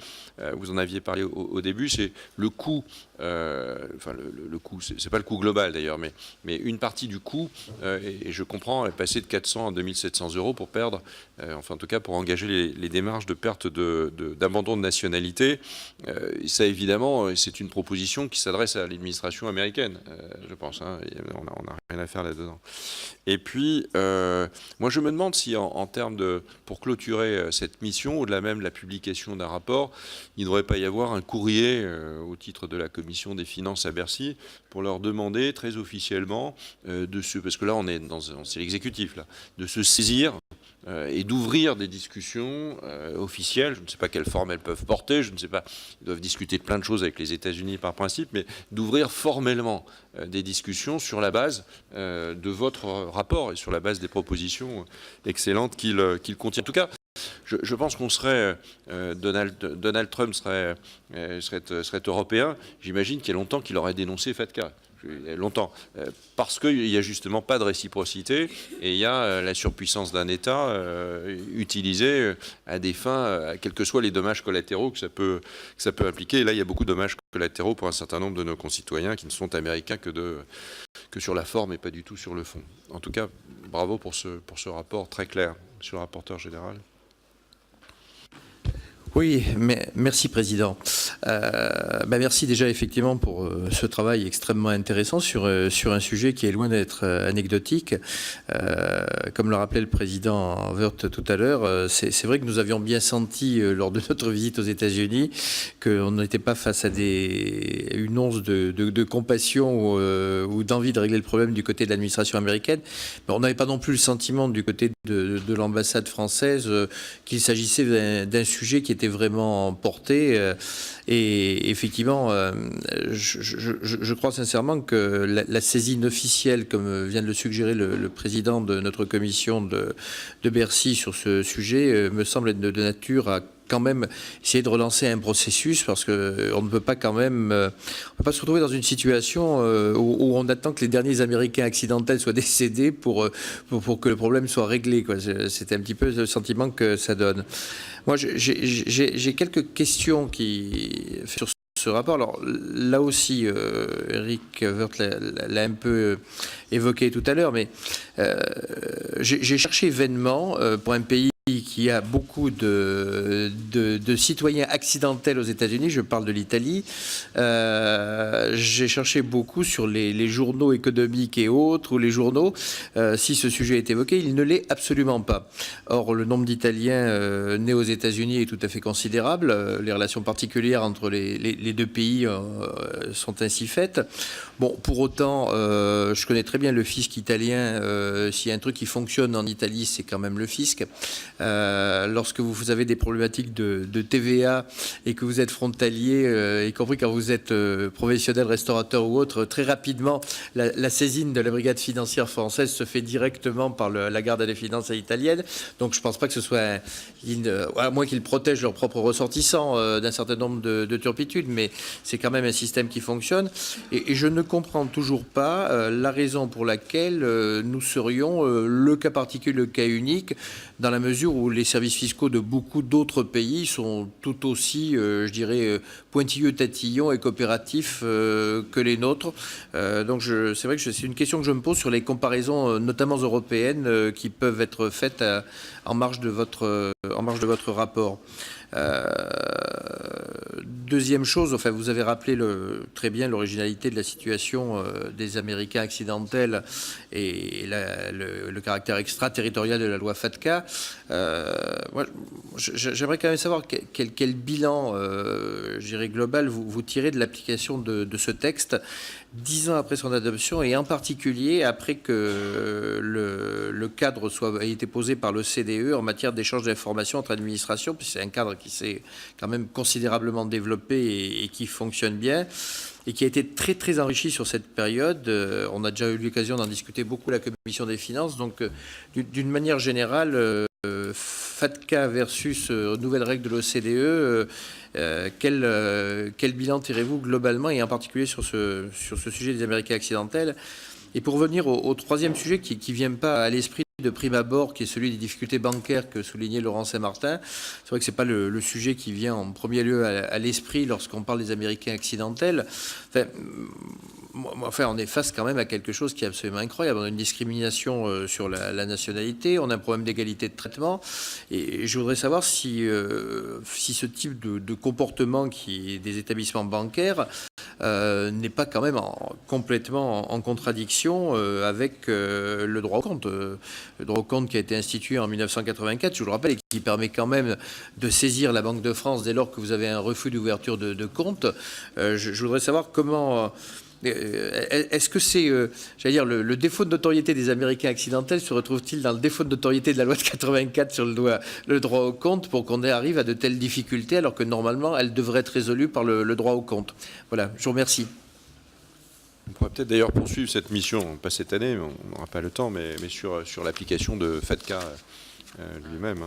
vous en aviez parlé au début, c'est le coût, enfin le coût, c'est pas le coût global d'ailleurs, mais une partie du coût, et je comprends, est passé de 400 à 2700 € pour perdre, enfin en tout cas pour engager les démarches de perte d'abandon de nationalité. Ça évidemment, c'est une proposition qui s'adresse à l'administration américaine, je pense, hein, on n'a rien à faire là-dedans. Et puis, moi je me demande si en termes pour clôturer cette mission, au-delà même de la publication d'un rapport, il ne devrait pas y avoir un courrier au titre de la Commission des finances à Bercy pour leur demander très officiellement parce que là c'est l'exécutif là, de se saisir et d'ouvrir des discussions officielles. Je ne sais pas quelle forme elles peuvent porter, je ne sais pas, ils doivent discuter de plein de choses avec les États-Unis par principe, mais d'ouvrir formellement des discussions sur la base de votre rapport et sur la base des propositions excellentes qu'il contient. En tout cas, je pense qu'on serait, Donald Trump serait européen. J'imagine qu'il y a longtemps qu'il aurait dénoncé FATCA. Longtemps, parce qu'il n'y a justement pas de réciprocité et il y a la surpuissance d'un État utilisée à des fins, quels que soient les dommages collatéraux que ça peut impliquer. Et là, il y a beaucoup de dommages collatéraux pour un certain nombre de nos concitoyens qui ne sont américains que sur la forme et pas du tout sur le fond. En tout cas, bravo pour ce rapport très clair, Monsieur le rapporteur général. Oui, merci Président. Merci déjà effectivement pour ce travail extrêmement intéressant sur un sujet qui est loin d'être anecdotique. Comme le rappelait le Président Woerth tout à l'heure, c'est vrai que nous avions bien senti lors de notre visite aux États-Unis qu'on n'était pas face à une once de compassion ou d'envie de régler le problème du côté de l'administration américaine. Mais on n'avait pas non plus le sentiment du côté de l'ambassade française qu'il s'agissait d'un sujet qui était vraiment porté. Et effectivement, je crois sincèrement que la saisine officielle, comme vient de le suggérer le président de notre commission de Bercy sur ce sujet, me semble être de nature à quand même essayer de relancer un processus, parce qu'on ne peut pas quand même, on peut pas se retrouver dans une situation où on attend que les derniers Américains accidentels soient décédés pour que le problème soit réglé, quoi. C'est un petit peu le sentiment que ça donne. Moi, j'ai quelques questions sur ce rapport. Alors là aussi, Eric Woerth l'a un peu évoqué tout à l'heure, mais j'ai cherché vainement pour un pays qui a beaucoup de citoyens accidentels aux États-Unis, je parle de l'Italie. J'ai cherché beaucoup sur les journaux économiques et autres, ou les journaux, si ce sujet est évoqué. Il ne l'est absolument pas. Or, le nombre d'Italiens nés aux États-Unis est tout à fait considérable. Les relations particulières entre les deux pays sont ainsi faites. Bon, pour autant, je connais très bien le fisc italien. S'il y a un truc qui fonctionne en Italie, c'est quand même le fisc. Lorsque vous avez des problématiques de TVA et que vous êtes frontalier, y compris quand vous êtes professionnel, restaurateur ou autre, très rapidement, la saisine de la brigade financière française se fait directement par la Garde des Finances italienne. Donc je ne pense pas que ce soit, à moins qu'ils protègent leurs propres ressortissants d'un certain nombre de turpitudes, mais c'est quand même un système qui fonctionne. Et je ne comprends toujours pas la raison pour laquelle nous serions le cas particulier, le cas unique, dans la mesure où les services fiscaux de beaucoup d'autres pays sont tout aussi, je dirais, pointilleux, tatillons et coopératifs que les nôtres. Donc c'est vrai que c'est une question que je me pose sur les comparaisons, notamment européennes, qui peuvent être faites en marge de votre rapport. Deuxième chose, enfin, vous avez rappelé très bien l'originalité de la situation des Américains accidentels et le caractère extraterritorial de la loi FATCA. Moi, j'aimerais quand même savoir quel bilan, je dirais, global vous tirez de l'application de ce texte 10 ans après son adoption, et en particulier après que le cadre ait été posé par l'OCDE en matière d'échange d'informations entre administrations, puisque c'est un cadre qui s'est quand même considérablement développé et qui fonctionne bien, et qui a été très très enrichi sur cette période. On a déjà eu l'occasion d'en discuter beaucoup à la Commission des Finances. Donc d'une manière générale, FATCA versus nouvelles règles de l'OCDE, quel bilan tirez-vous globalement, et en particulier sur ce sujet des Américains accidentels? Et pour revenir au troisième sujet qui ne vient pas à l'esprit de prime abord, qui est celui des difficultés bancaires que soulignait Laurent Saint-Martin, c'est vrai que ce n'est pas le sujet qui vient en premier lieu à l'esprit lorsqu'on parle des Américains accidentels. Enfin, on est face quand même à quelque chose qui est absolument incroyable. On a une discrimination sur la nationalité, on a un problème d'égalité de traitement, et je voudrais savoir si ce type de comportement des établissements bancaires n'est pas quand même complètement en contradiction avec le droit au compte. Le droit au compte qui a été institué en 1984, je vous le rappelle, et qui permet quand même de saisir la Banque de France dès lors que vous avez un refus d'ouverture de compte. Je voudrais savoir comment... Est-ce que c'est, j'allais dire, le défaut de notoriété des Américains accidentels se retrouve-t-il dans le défaut de notoriété de la loi de 84 sur le droit au compte, pour qu'on arrive à de telles difficultés alors que normalement elles devraient être résolues par le droit au compte? Voilà, je vous remercie. On pourrait peut-être d'ailleurs poursuivre cette mission, pas cette année, on n'aura pas le temps, mais sur l'application de FATCA lui-même,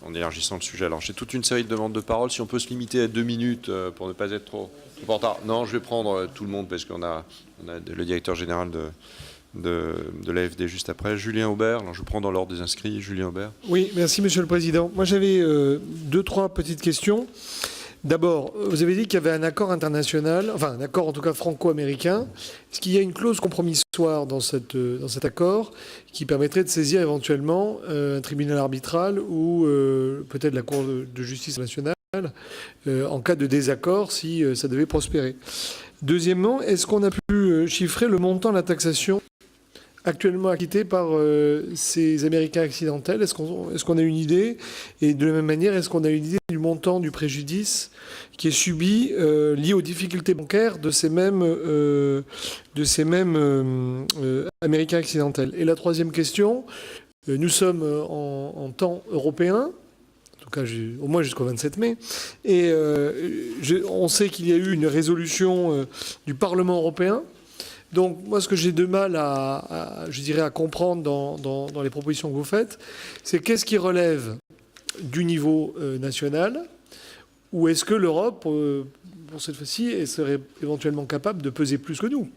en élargissant le sujet. Alors j'ai toute une série de demandes de parole. Si on peut se limiter à 2 minutes pour ne pas être trop en retard. Non, je vais prendre tout le monde parce qu'on a le directeur général de l'AFD juste après. Julien Aubert, alors je prends dans l'ordre des inscrits. Julien Aubert. Oui, merci Monsieur le Président. Moi j'avais 2-3 petites questions. D'abord, vous avez dit qu'il y avait un accord international, enfin un accord en tout cas franco-américain. Est-ce qu'il y a une clause compromissoire dans cet accord qui permettrait de saisir éventuellement un tribunal arbitral ou peut-être la Cour de justice nationale en cas de désaccord si ça devait prospérer? Deuxièmement, est-ce qu'on a pu chiffrer le montant de la taxation actuellement acquitté par ces Américains accidentels? Est-ce qu'on a une idée? Et de la même manière, est-ce qu'on a une idée du montant du préjudice qui est subi lié aux difficultés bancaires de ces mêmes Américains accidentels? Et la troisième question, nous sommes en temps européen, en tout cas au moins jusqu'au 27 mai, et on sait qu'il y a eu une résolution du Parlement européen. Donc, moi, ce que j'ai de mal je dirais, à comprendre dans les propositions que vous faites, c'est qu'est-ce qui relève du niveau national, ou est-ce que l'Europe, pour cette fois-ci, serait éventuellement capable de peser plus que nous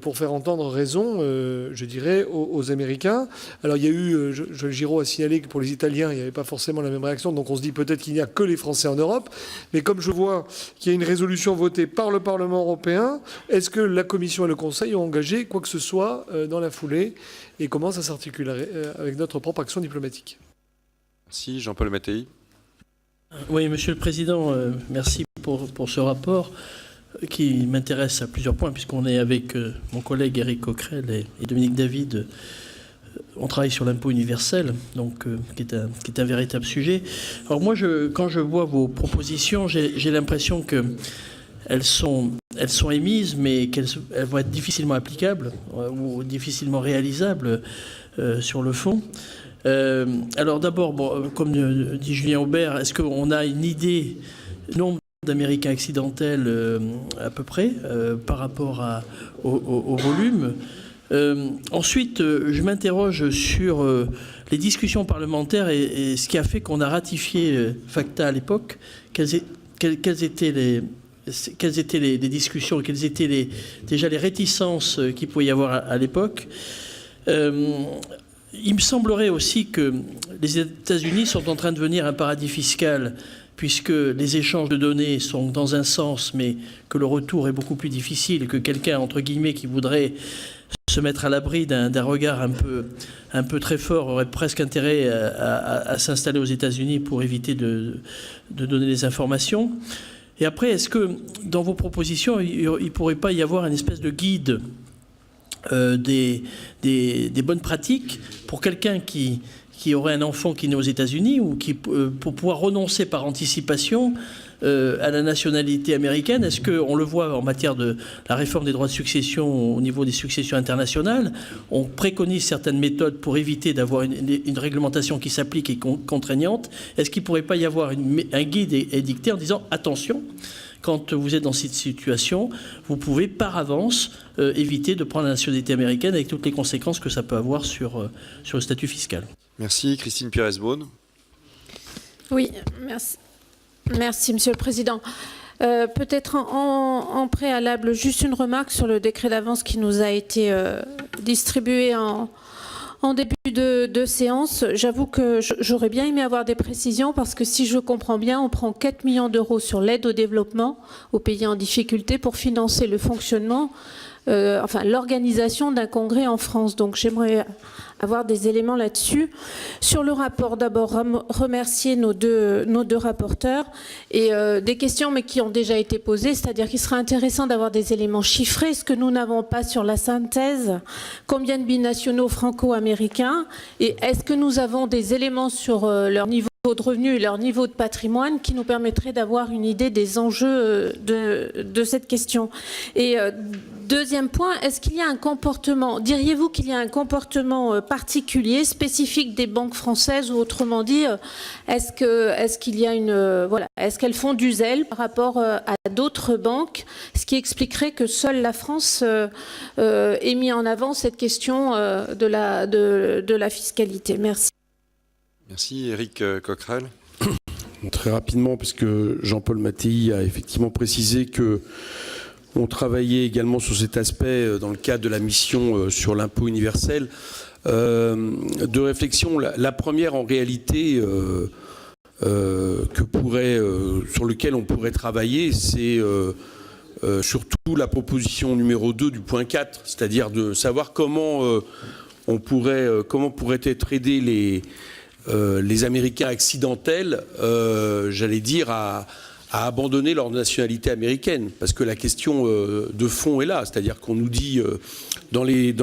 pour faire entendre raison, je dirais, aux Américains. Alors, il y a eu, Giraud a signalé que pour les Italiens, il n'y avait pas forcément la même réaction, donc on se dit peut-être qu'il n'y a que les Français en Europe. Mais comme je vois qu'il y a une résolution votée par le Parlement européen, est-ce que la Commission et le Conseil ont engagé quoi que ce soit dans la foulée, et comment ça s'articulerait avec notre propre action diplomatique? Merci. Jean-Paul Mattei. Oui, Monsieur le Président, merci pour ce rapport qui m'intéresse à plusieurs points, puisqu'on est avec mon collègue Éric Coquerel et Dominique David. On travaille sur l'impôt universel, donc, qui est un véritable sujet. Alors moi, quand je vois vos propositions, j'ai l'impression qu'elles sont émises, mais qu'elles vont être difficilement applicables ou difficilement réalisables sur le fond. Alors d'abord, comme dit Julien Aubert, est-ce qu'on a une idée nombre d'Américains accidentels à peu près par rapport au volume? Ensuite, je m'interroge sur les discussions parlementaires et ce qui a fait qu'on a ratifié FACTA à l'époque. Quelles étaient les discussions, quelles étaient déjà les réticences qu'il pouvait y avoir à l'époque? Il me semblerait aussi que les États-Unis sont en train de devenir un paradis fiscal, puisque les échanges de données sont dans un sens, mais que le retour est beaucoup plus difficile, et que quelqu'un, entre guillemets, qui voudrait se mettre à l'abri d'un regard un peu très fort aurait presque intérêt à s'installer aux États-Unis pour éviter de donner des informations. Et après, est-ce que dans vos propositions, il ne pourrait pas y avoir une espèce de guide des bonnes pratiques pour quelqu'un qui aurait un enfant qui naît aux États-Unis ou qui, pour pouvoir renoncer par anticipation à la nationalité américaine? Est-ce qu'on le voit en matière de la réforme des droits de succession au niveau des successions internationales? On préconise certaines méthodes pour éviter d'avoir une réglementation qui s'applique et contraignante. Est-ce qu'il ne pourrait pas y avoir un guide édicté en disant attention, quand vous êtes dans cette situation, vous pouvez par avance éviter de prendre la nationalité américaine avec toutes les conséquences que ça peut avoir sur le statut fiscal? Merci. Christine Pires-Beaune. Oui, merci. Merci, Monsieur le Président. Peut-être en préalable, juste une remarque sur le décret d'avance qui nous a été distribué en début de séance. J'avoue que j'aurais bien aimé avoir des précisions parce que si je comprends bien, on prend 4 millions d'euros sur l'aide au développement aux pays en difficulté pour financer le fonctionnement, l'organisation d'un congrès en France. Donc j'aimerais avoir des éléments là-dessus. Sur le rapport, d'abord remercier nos deux rapporteurs et des questions mais qui ont déjà été posées, c'est-à-dire qu'il serait intéressant d'avoir des éléments chiffrés, ce que nous n'avons pas sur la synthèse. Combien de binationaux franco-américains? Et est-ce que nous avons des éléments sur leur niveau de revenus et leur niveau de patrimoine qui nous permettraient d'avoir une idée des enjeux de cette question? Et deuxième point, est-ce qu'il y a un comportement, diriez-vous qu'il y a un comportement particulier, spécifique des banques françaises, ou autrement dit, est-ce qu'il y a est-ce qu'elles font du zèle par rapport à d'autres banques, ce qui expliquerait que seule la France ait mis en avant cette question de la fiscalité? Merci. Merci. Éric Coquerel. Très rapidement, parce que Jean-Paul Mattei a effectivement précisé que on travaillait également sur cet aspect dans le cadre de la mission sur l'impôt universel. Deux réflexions. La première, en réalité, sur lequel on pourrait travailler, c'est surtout la proposition numéro 2 du point 4, c'est-à-dire de savoir comment pourraient être aidés les Américains accidentels, j'allais dire, à abandonner leur nationalité américaine. Parce que la question de fond est là. C'est-à-dire qu'on nous dit, dans les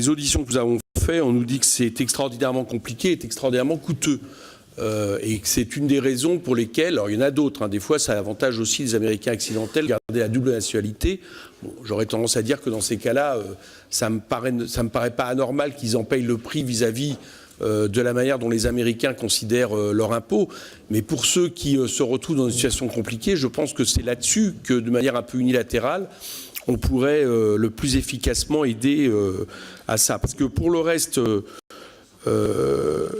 auditions que nous avons faites, on nous dit que c'est extraordinairement compliqué et extraordinairement coûteux. Et que c'est une des raisons pour lesquelles, alors il y en a d'autres, hein, des fois ça avantage aussi les Américains accidentels de garder la double nationalité. Bon, j'aurais tendance à dire que dans ces cas-là, ça me paraît pas anormal qu'ils en payent le prix vis-à-vis de la manière dont les Américains considèrent leur impôt. Mais pour ceux qui se retrouvent dans une situation compliquée, je pense que c'est là-dessus que, de manière un peu unilatérale, on pourrait le plus efficacement aider à ça. Parce que pour le reste,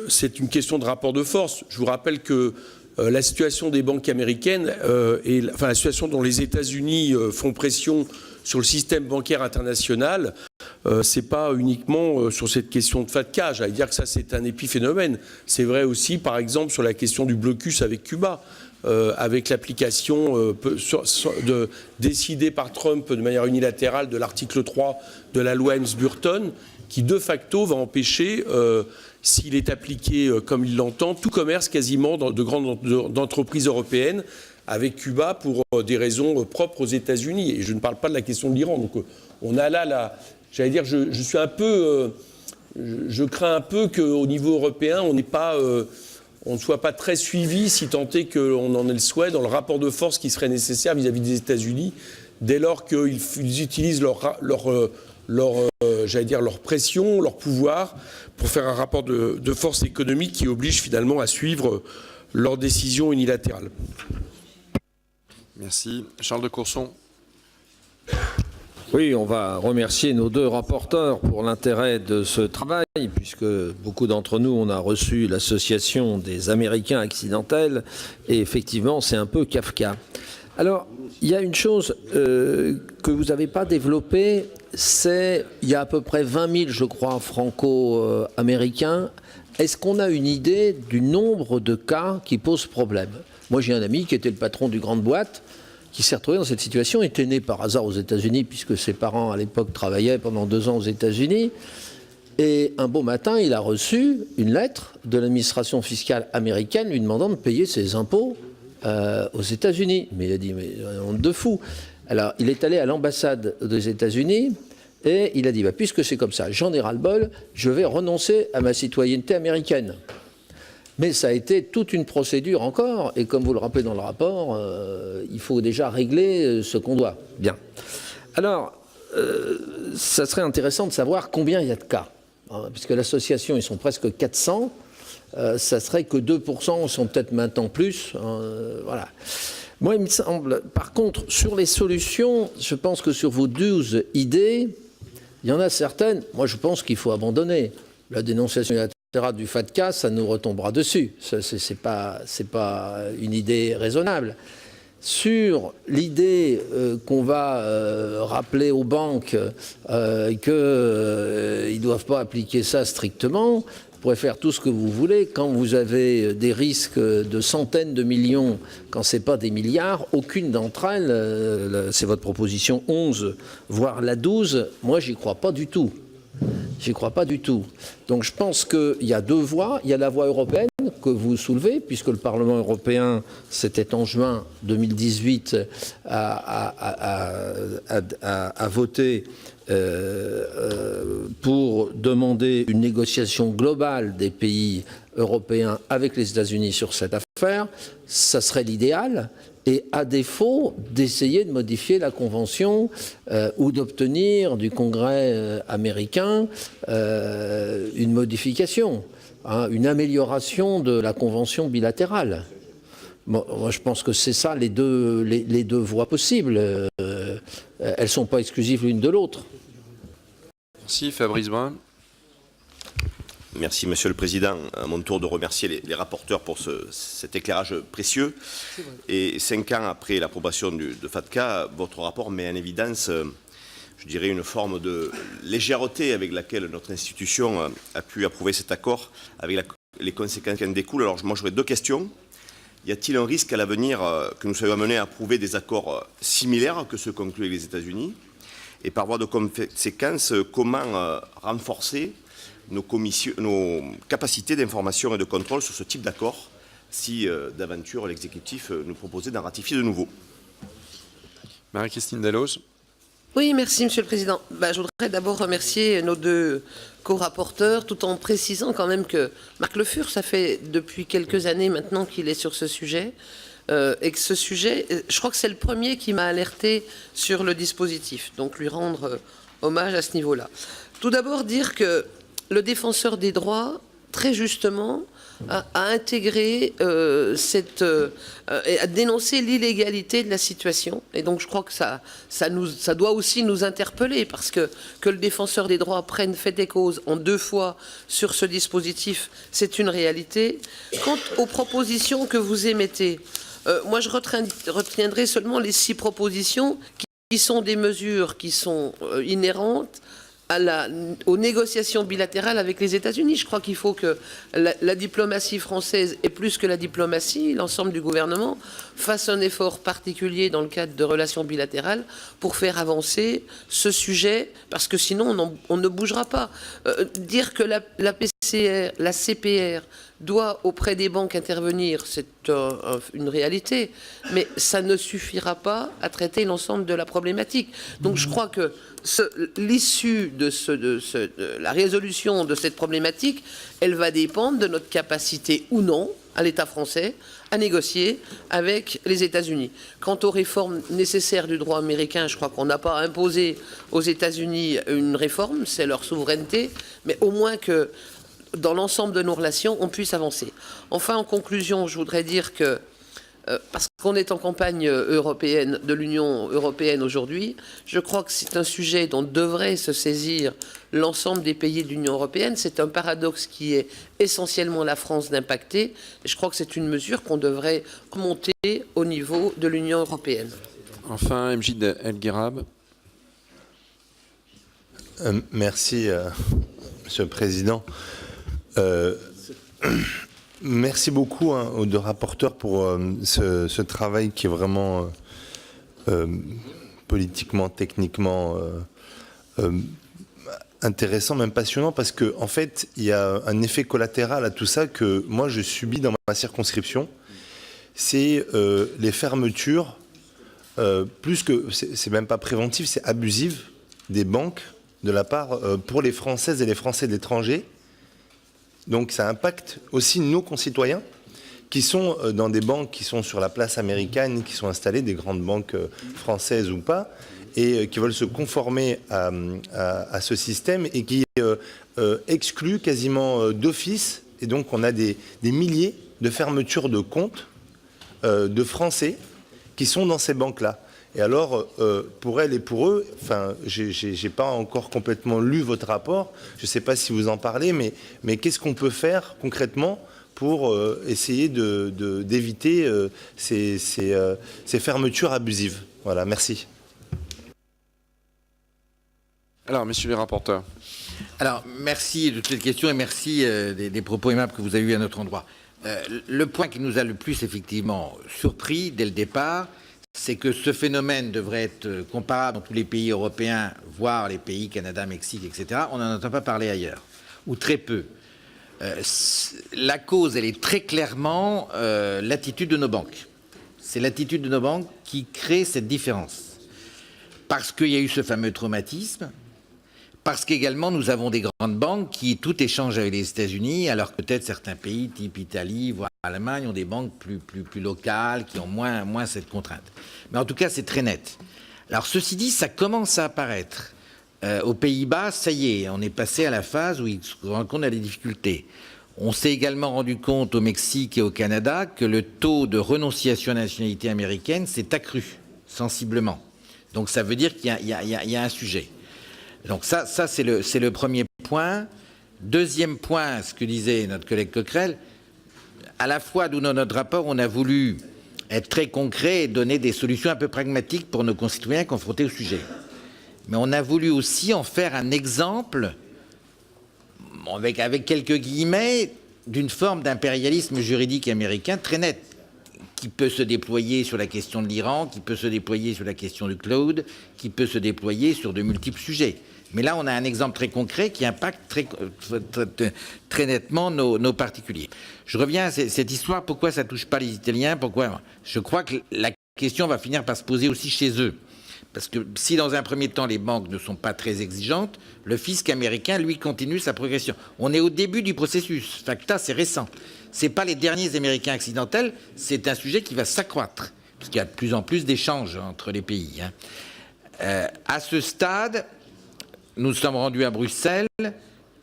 c'est une question de rapport de force. Je vous rappelle que la situation des banques américaines la situation dont les États-Unis font pression sur le système bancaire international, c'est pas uniquement sur cette question de FATCA. J'allais dire que ça, c'est un épiphénomène. C'est vrai aussi, par exemple, sur la question du blocus avec Cuba, avec l'application décidée par Trump de manière unilatérale de l'article 3 de la loi Helms-Burton, qui de facto va empêcher, s'il est appliqué comme il l'entend, tout commerce quasiment de grandes entreprises européennes avec Cuba pour des raisons propres aux États-Unis. Et je ne parle pas de la question de l'Iran. Donc on a là, j'allais dire, je suis un peu, je crains un peu qu'au niveau européen, on ne soit pas très suivi, si tant est qu'on en ait le souhait, dans le rapport de force qui serait nécessaire vis-à-vis des États-Unis, dès lors qu'ils utilisent leur pression, leur pouvoir, pour faire un rapport de force économique qui oblige finalement à suivre leurs décisions unilatérales. Merci. Charles de Courson. Oui, on va remercier nos deux rapporteurs pour l'intérêt de ce travail, puisque beaucoup d'entre nous, on a reçu l'association des Américains accidentels, et effectivement, c'est un peu Kafka. Alors, il y a une chose que vous n'avez pas développée, c'est, il y a à peu près 20 000, je crois, franco-américains. Est-ce qu'on a une idée du nombre de cas qui posent problème? Moi, j'ai un ami qui était le patron d'une grande boîte, qui s'est retrouvé dans cette situation, était né par hasard aux États-Unis, puisque ses parents, à l'époque, travaillaient pendant 2 ans aux États-Unis. Et un beau matin, il a reçu une lettre de l'administration fiscale américaine lui demandant de payer ses impôts aux États-Unis. Mais il a dit, mais honte de fou. Alors, il est allé à l'ambassade des États-Unis et il a dit, puisque c'est comme ça, j'en ai ras-le-bol, je vais renoncer à ma citoyenneté américaine. Mais ça a été toute une procédure encore, et comme vous le rappelez dans le rapport, il faut déjà régler ce qu'on doit. Bien. Alors, ça serait intéressant de savoir combien il y a de cas. Puisque l'association, ils sont presque 400, ça serait que 2% sont peut-être maintenant plus. Voilà. Moi, il me semble, par contre, sur les solutions, je pense que sur vos 12 idées, il y en a certaines, moi je pense qu'il faut abandonner. La dénonciation du FATCA, ça nous retombera dessus. C'est pas une idée raisonnable. Sur l'idée qu'on va rappeler aux banques qu'ils ne doivent pas appliquer ça strictement, vous pourrez faire tout ce que vous voulez. Quand vous avez des risques de centaines de millions, quand ce n'est pas des milliards, aucune d'entre elles, c'est votre proposition 11, voire la 12, moi j'y crois pas du tout. J'y crois pas du tout. Donc je pense qu'il y a 2 voies. Il y a la voie européenne que vous soulevez, puisque le Parlement européen, c'était en juin 2018, a voté pour demander une négociation globale des pays européens avec les États-Unis sur cette affaire. Ça serait l'idéal. Et à défaut, d'essayer de modifier la Convention ou d'obtenir du Congrès américain une modification, une amélioration de la Convention bilatérale. Bon, moi, je pense que c'est ça les deux voies possibles. Elles ne sont pas exclusives l'une de l'autre. Merci. Fabrice Brun. Merci, Monsieur le Président. À mon tour de remercier les rapporteurs pour cet éclairage précieux. Et 5 ans après l'approbation de FATCA, votre rapport met en évidence, je dirais, une forme de légèreté avec laquelle notre institution a pu approuver cet accord, avec les conséquences qui en découlent. Alors, moi, j'aurais 2 questions. Y a-t-il un risque à l'avenir que nous soyons amenés à approuver des accords similaires que ceux conclus avec les États-Unis? Et par voie de conséquence, comment renforcer nos capacités d'information et de contrôle sur ce type d'accord si, d'aventure, l'exécutif nous proposait d'en ratifier de nouveau? Marie-Christine Dalloz. Oui, merci, Monsieur le Président. Je voudrais d'abord remercier nos 2 co-rapporteurs, tout en précisant quand même que Marc Le Fur, ça fait depuis quelques années maintenant qu'il est sur ce sujet, et que ce sujet, je crois que c'est le premier qui m'a alerté sur le dispositif, donc lui rendre hommage à ce niveau-là. Tout d'abord dire que le défenseur des droits, très justement, a intégré et a dénoncé l'illégalité de la situation. Et donc je crois que ça doit aussi nous interpeller, parce que le défenseur des droits prenne fait et cause en 2 fois sur ce dispositif, c'est une réalité. Quant aux propositions que vous émettez, moi je retiendrai seulement les 6 propositions qui sont des mesures qui sont inhérentes aux négociations bilatérales avec les États-Unis. Je crois qu'il faut que la diplomatie française, et plus que la diplomatie, l'ensemble du gouvernement, fasse un effort particulier dans le cadre de relations bilatérales pour faire avancer ce sujet, parce que sinon on ne bougera pas. Dire que la PCR, la CPR doit auprès des banques intervenir, c'est une réalité, mais ça ne suffira pas à traiter l'ensemble de la problématique. Donc je crois que l'issue de la résolution de cette problématique, elle va dépendre de notre capacité ou non, à l'État français, à négocier avec les États-Unis. Quant aux réformes nécessaires du droit américain, je crois qu'on n'a pas imposé aux États-Unis une réforme, c'est leur souveraineté, mais au moins que dans l'ensemble de nos relations, on puisse avancer. Enfin, en conclusion, je voudrais dire que, parce qu'on est en campagne européenne, de l'Union européenne aujourd'hui, je crois que c'est un sujet dont devrait se saisir l'ensemble des pays de l'Union européenne. C'est un paradoxe qui est essentiellement la France d'impacter. Et je crois que c'est une mesure qu'on devrait remonter au niveau de l'Union européenne. Enfin, Mjid El Guerrab. Merci, Monsieur le Président. Merci beaucoup aux 2 rapporteurs pour ce travail qui est vraiment politiquement, techniquement intéressant, même passionnant, parce qu'en fait, il y a un effet collatéral à tout ça que moi je subis dans ma circonscription. C'est les fermetures, plus que, c'est même pas préventif, c'est abusif des banques de la part pour les Françaises et les Français de l'étranger. Donc ça impacte aussi nos concitoyens qui sont dans des banques qui sont sur la place américaine, qui sont installées, des grandes banques françaises ou pas, et qui veulent se conformer à ce système et qui excluent quasiment d'office. Et donc on a des milliers de fermetures de comptes de Français qui sont dans ces banques-là. Et alors, pour elles et pour eux, enfin, j'ai pas encore complètement lu votre rapport, je ne sais pas si vous en parlez, mais qu'est-ce qu'on peut faire concrètement pour essayer d'éviter ces fermetures abusives? Voilà, merci. Alors, messieurs les rapporteurs. Alors, merci de cette question et merci des propos aimables que vous avez eus à notre endroit. Le point qui nous a le plus effectivement surpris dès le départ, c'est que ce phénomène devrait être comparable dans tous les pays européens, voire les pays Canada, Mexique, etc. On n'en entend pas parler ailleurs, ou très peu. La cause, elle est très clairement l'attitude de nos banques. C'est l'attitude de nos banques qui crée cette différence. Parce qu'il y a eu ce fameux traumatisme, parce qu'également nous avons des grandes banques qui tout échangent avec les États-Unis, alors que peut-être certains pays, type Italie, voire Allemagne, ont des banques plus locales, qui ont moins cette contrainte. Mais en tout cas, c'est très net. Alors ceci dit, ça commence à apparaître. Aux Pays-Bas, ça y est, on est passé à la phase où ils se rendent compte des difficultés. On s'est également rendu compte au Mexique et au Canada que le taux de renonciation à la nationalité américaine s'est accru sensiblement. Donc ça veut dire qu'il y a un sujet. Donc ça c'est le premier point. Deuxième point, ce que disait notre collègue Coquerel, à la fois, nous, dans notre rapport, on a voulu être très concret et donner des solutions un peu pragmatiques pour nos concitoyens confrontés au sujet. Mais on a voulu aussi en faire un exemple, avec quelques guillemets, d'une forme d'impérialisme juridique américain très net, qui peut se déployer sur la question de l'Iran, qui peut se déployer sur la question du cloud, qui peut se déployer sur de multiples sujets. Mais là, on a un exemple très concret qui impacte très nettement nos particuliers. Je reviens à cette histoire, pourquoi ça ne touche pas les Italiens, pourquoi... Je crois que la question va finir par se poser aussi chez eux. Parce que si dans un premier temps les banques ne sont pas très exigeantes, le fisc américain, lui, continue sa progression. On est au début du processus. FATCA, c'est récent. Ce n'est pas les derniers Américains accidentels, c'est un sujet qui va s'accroître, parce qu'il y a de plus en plus d'échanges entre les pays. À ce stade, nous sommes rendus à Bruxelles.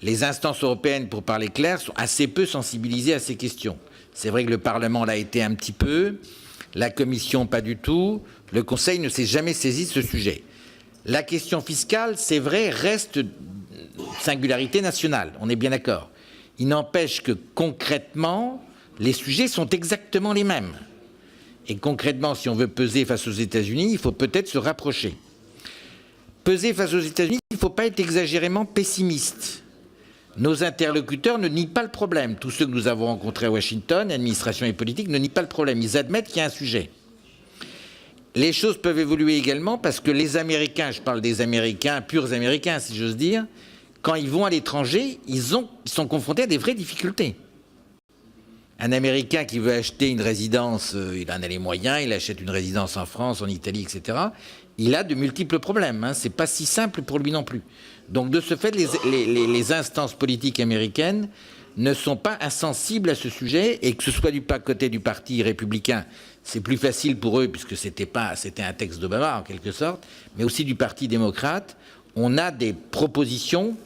Les instances européennes, pour parler clair, sont assez peu sensibilisées à ces questions. C'est vrai que le Parlement l'a été un petit peu, la Commission pas du tout, le Conseil ne s'est jamais saisi de ce sujet. La question fiscale, c'est vrai, reste singularité nationale, on est bien d'accord. Il n'empêche que concrètement, les sujets sont exactement les mêmes. Et concrètement, si on veut peser face aux États-Unis, il faut peut-être se rapprocher. Peser face aux États-Unis, il ne faut pas être exagérément pessimiste. Nos interlocuteurs ne nient pas le problème. Tous ceux que nous avons rencontrés à Washington, administration et politique, ne nient pas le problème. Ils admettent qu'il y a un sujet. Les choses peuvent évoluer également parce que les Américains, je parle des Américains, purs Américains si j'ose dire, quand ils vont à l'étranger, ils sont confrontés à des vraies difficultés. Un Américain qui veut acheter une résidence, il en a les moyens, il achète une résidence en France, en Italie, etc. Il a de multiples problèmes. Ce n'est pas si simple pour lui non plus. Donc de ce fait, les instances politiques américaines ne sont pas insensibles à ce sujet, et que ce soit du côté du parti républicain, c'est plus facile pour eux puisque c'était un texte d'Obama en quelque sorte, mais aussi du parti démocrate, on a des propositions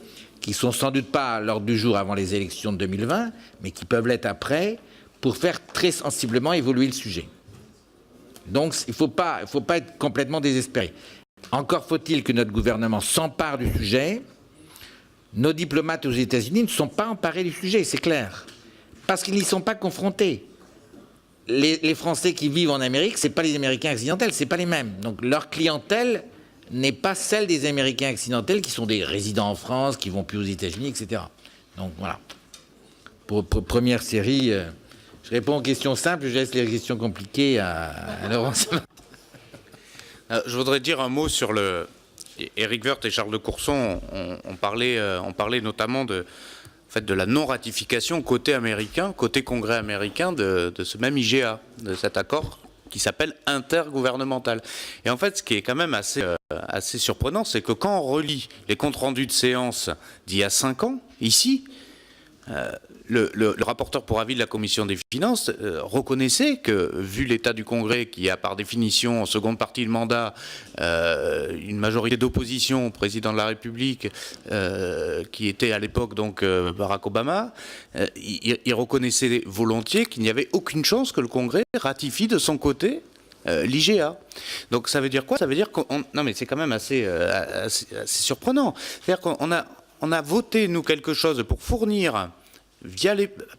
qui sont sans doute pas à l'ordre du jour avant les élections de 2020, mais qui peuvent l'être après, pour faire très sensiblement évoluer le sujet. Donc il ne faut pas être complètement désespéré. Encore faut-il que notre gouvernement s'empare du sujet. Nos diplomates aux États-Unis ne sont pas emparés du sujet, c'est clair, parce qu'ils n'y sont pas confrontés. Les Français qui vivent en Amérique, ce n'est pas les Américains accidentels, ce n'est pas les mêmes. Donc leur clientèle n'est pas celle des Américains accidentels qui sont des résidents en France, qui vont plus aux États-Unis, etc. Donc voilà. Pour première série, je réponds aux questions simples, je laisse les questions compliquées à Laurence. Je voudrais dire un mot sur le... Éric Woerth et Charles de Courson ont parlé notamment de la non-ratification côté américain, côté Congrès américain de ce même IGA, de cet accord qui s'appelle intergouvernemental. Et en fait, ce qui est quand même assez surprenant, c'est que quand on relit les comptes rendus de séance d'il y a 5 ans, ici, le rapporteur pour avis de la Commission des Finances reconnaissait que, vu l'état du Congrès, qui a par définition, en seconde partie de mandat, une majorité d'opposition au président de la République, qui était à l'époque donc Barack Obama, il reconnaissait volontiers qu'il n'y avait aucune chance que le Congrès ratifie de son côté l'IGA. Donc ça veut dire quoi? Ça veut dire qu'on... Non mais c'est quand même assez surprenant. C'est-à-dire qu'on a voté, nous, quelque chose pour fournir,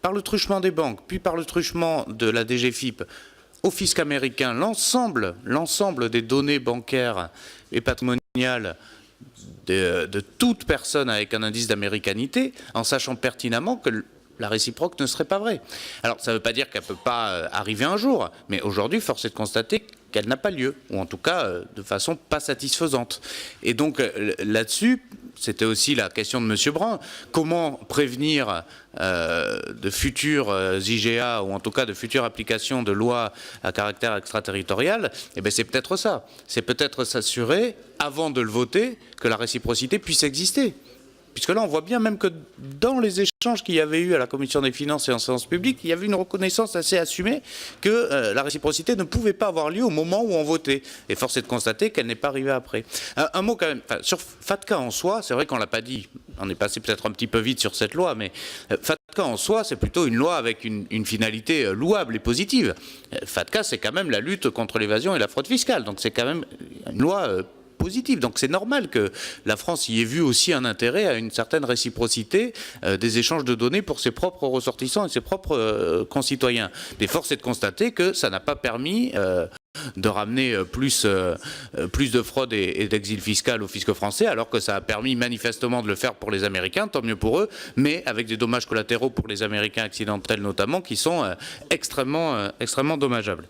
par le truchement des banques, puis par le truchement de la DGFiP, au fisc américain, l'ensemble des données bancaires et patrimoniales de toute personne avec un indice d'américanité, en sachant pertinemment que la réciproque ne serait pas vraie. Alors, ça ne veut pas dire qu'elle ne peut pas arriver un jour, mais aujourd'hui, force est de constater qu'elle n'a pas lieu, ou en tout cas de façon pas satisfaisante. Et donc là-dessus, c'était aussi la question de M. Brun, comment prévenir de futures IGA, ou en tout cas de futures applications de lois à caractère extraterritorial? Eh bien c'est peut-être ça, c'est peut-être s'assurer, avant de le voter, que la réciprocité puisse exister. Puisque là, on voit bien même que dans les échanges qu'il y avait eu à la Commission des Finances et en séance publique, il y avait une reconnaissance assez assumée que la réciprocité ne pouvait pas avoir lieu au moment où on votait. Et force est de constater qu'elle n'est pas arrivée après. Un mot quand même, sur FATCA en soi, c'est vrai qu'on ne l'a pas dit, on est passé peut-être un petit peu vite sur cette loi, mais FATCA en soi, c'est plutôt une loi avec une finalité louable et positive. FATCA, c'est quand même la lutte contre l'évasion et la fraude fiscale, donc c'est quand même une loi positive. Donc c'est normal que la France y ait vu aussi un intérêt à une certaine réciprocité des échanges de données pour ses propres ressortissants et ses propres concitoyens. Mais force est de constater que ça n'a pas permis de ramener plus de fraude et d'exil fiscal au fisc français, alors que ça a permis manifestement de le faire pour les Américains, tant mieux pour eux, mais avec des dommages collatéraux pour les Américains accidentels notamment, qui sont extrêmement dommageables.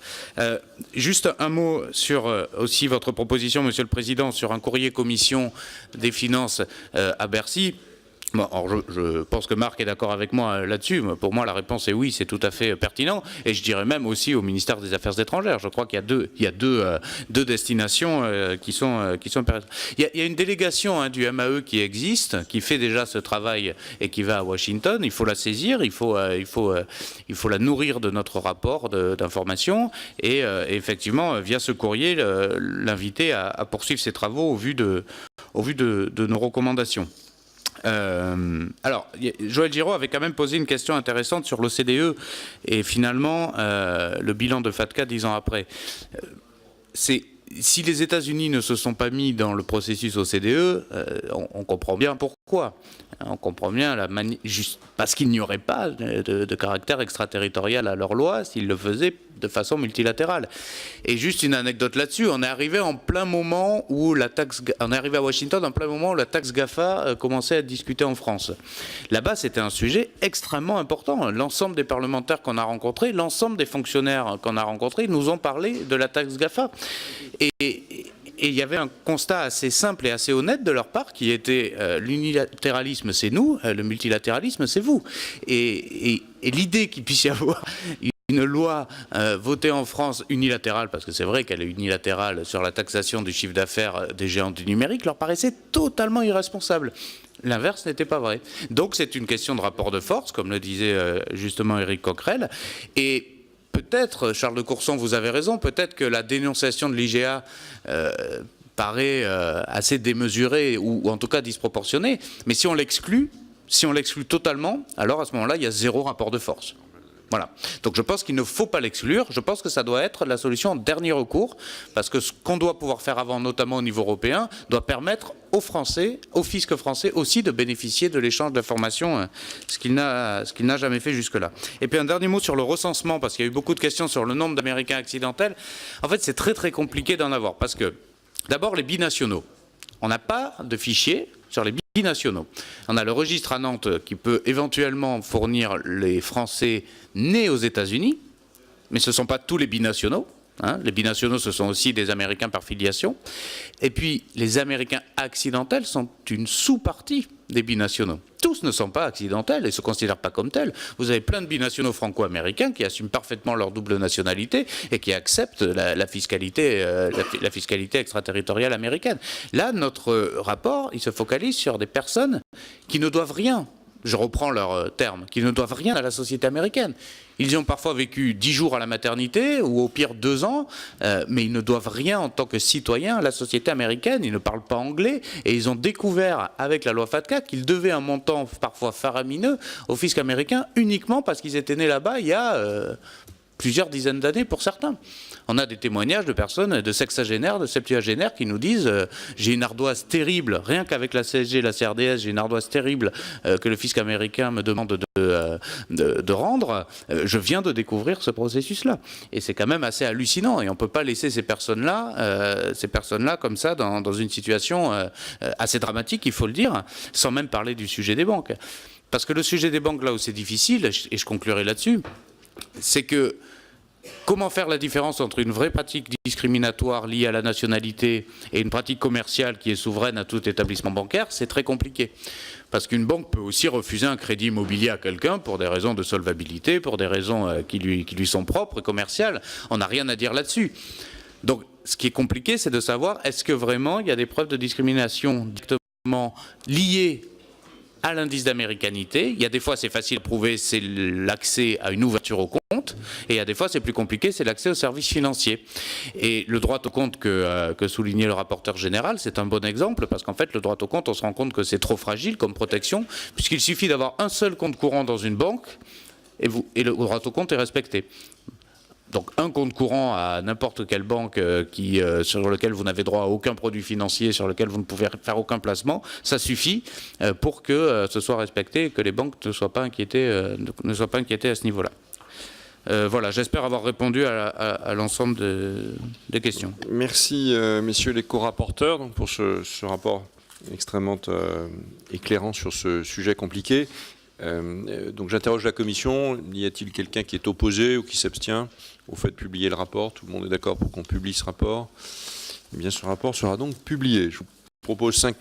Juste un mot sur aussi votre proposition, Monsieur le Président, sur un courrier commission des finances à Bercy. Bon, alors je pense que Marc est d'accord avec moi là-dessus. Pour moi, la réponse est oui, c'est tout à fait pertinent. Et je dirais même aussi au ministère des Affaires étrangères. Je crois qu'il y a deux destinations qui sont pertinentes. Il y a une délégation du MAE qui existe, qui fait déjà ce travail et qui va à Washington. Il faut la saisir, il faut la nourrir de notre rapport d'information et effectivement, via ce courrier, l'inviter à poursuivre ses travaux au vu de nos recommandations. Alors, Joël Giraud avait quand même posé une question intéressante sur l'OCDE et finalement le bilan de FATCA 10 ans après. Si les États-Unis ne se sont pas mis dans le processus OCDE, on comprend bien pourquoi. On comprend bien juste parce qu'il n'y aurait pas de caractère extraterritorial à leur loi s'ils le faisaient de façon multilatérale. Et juste une anecdote là-dessus, on est arrivé en plein moment où on est arrivé à Washington en plein moment où la taxe GAFA commençait à être discutée en France. Là-bas, c'était un sujet extrêmement important. L'ensemble des parlementaires qu'on a rencontrés, l'ensemble des fonctionnaires qu'on a rencontrés nous ont parlé de la taxe GAFA. Et il y avait un constat assez simple et assez honnête de leur part qui était l'unilatéralisme c'est nous, le multilatéralisme c'est vous. Et l'idée qu'il puisse y avoir une loi votée en France unilatérale, parce que c'est vrai qu'elle est unilatérale sur la taxation du chiffre d'affaires des géants du numérique, leur paraissait totalement irresponsable. L'inverse n'était pas vrai. Donc c'est une question de rapport de force, comme le disait justement Éric Coquerel, et peut-être, Charles de Courson, vous avez raison, peut-être que la dénonciation de l'IGA paraît assez démesurée ou en tout cas disproportionnée, mais si on l'exclut totalement, alors à ce moment-là, il y a zéro rapport de force. Voilà. Donc je pense qu'il ne faut pas l'exclure, je pense que ça doit être la solution en dernier recours, parce que ce qu'on doit pouvoir faire avant, notamment au niveau européen, doit permettre aux Français, au fisc français aussi de bénéficier de l'échange d'informations, ce qu'il n'a jamais fait jusque-là. Et puis un dernier mot sur le recensement, parce qu'il y a eu beaucoup de questions sur le nombre d'Américains accidentels. En fait, c'est très très compliqué d'en avoir, parce que d'abord les binationaux. On n'a pas de fichier sur les binationaux. On a le registre à Nantes qui peut éventuellement fournir les Français nés aux États-Unis, mais ce ne sont pas tous les binationaux. Les binationaux, ce sont aussi des Américains par filiation. Et puis, les Américains accidentels sont une sous-partie des binationaux. Tous ne sont pas accidentels et ne se considèrent pas comme tels. Vous avez plein de binationaux franco-américains qui assument parfaitement leur double nationalité et qui acceptent la fiscalité extraterritoriale américaine. Là, notre rapport, il se focalise sur des personnes qui ne doivent rien. Je reprends leur terme, qui ne doivent rien à la société américaine. Ils y ont parfois vécu 10 jours à la maternité, ou au pire 2 ans, mais ils ne doivent rien en tant que citoyens à la société américaine. Ils ne parlent pas anglais, et ils ont découvert, avec la loi FATCA, qu'ils devaient un montant parfois faramineux au fisc américain, uniquement parce qu'ils étaient nés là-bas il y a plusieurs dizaines d'années pour certains. On a des témoignages de personnes de sexagénaires, de septuagénaires qui nous disent j'ai une ardoise terrible, rien qu'avec la CSG et la CRDS, j'ai une ardoise terrible que le fisc américain me demande de rendre. Je viens de découvrir ce processus-là. Et c'est quand même assez hallucinant. Et on ne peut pas laisser ces personnes-là comme ça dans une situation assez dramatique, il faut le dire, sans même parler du sujet des banques. Parce que le sujet des banques, là où c'est difficile, et je conclurai là-dessus, c'est que comment faire la différence entre une vraie pratique discriminatoire liée à la nationalité et une pratique commerciale qui est souveraine à tout établissement bancaire, c'est très compliqué. Parce qu'une banque peut aussi refuser un crédit immobilier à quelqu'un pour des raisons de solvabilité, pour des raisons qui lui sont propres, commerciales. On n'a rien à dire là-dessus. Donc, ce qui est compliqué, c'est de savoir est-ce que vraiment il y a des preuves de discrimination directement liées à l'indice d'américanité. Il y a des fois c'est facile à prouver, c'est l'accès à une ouverture au compte, et il y a des fois c'est plus compliqué, c'est l'accès aux services financiers. Et le droit au compte que soulignait le rapporteur général, c'est un bon exemple, parce qu'en fait le droit au compte, on se rend compte que c'est trop fragile comme protection, puisqu'il suffit d'avoir un seul compte courant dans une banque, et le droit au compte est respecté. donc un compte courant à n'importe quelle banque sur lequel vous n'avez droit à aucun produit financier, sur lequel vous ne pouvez faire aucun placement, ça suffit pour que ce soit respecté et que les banques ne soient pas inquiétées à ce niveau-là. Voilà, j'espère avoir répondu à l'ensemble des questions. Merci, messieurs les co-rapporteurs, pour ce rapport extrêmement éclairant sur ce sujet compliqué. Donc j'interroge la Commission. Y a-t-il quelqu'un qui est opposé ou qui s'abstient au fait de publier le rapport? Tout le monde est d'accord pour qu'on publie ce rapport? Eh bien, ce rapport sera donc publié. Je vous propose 5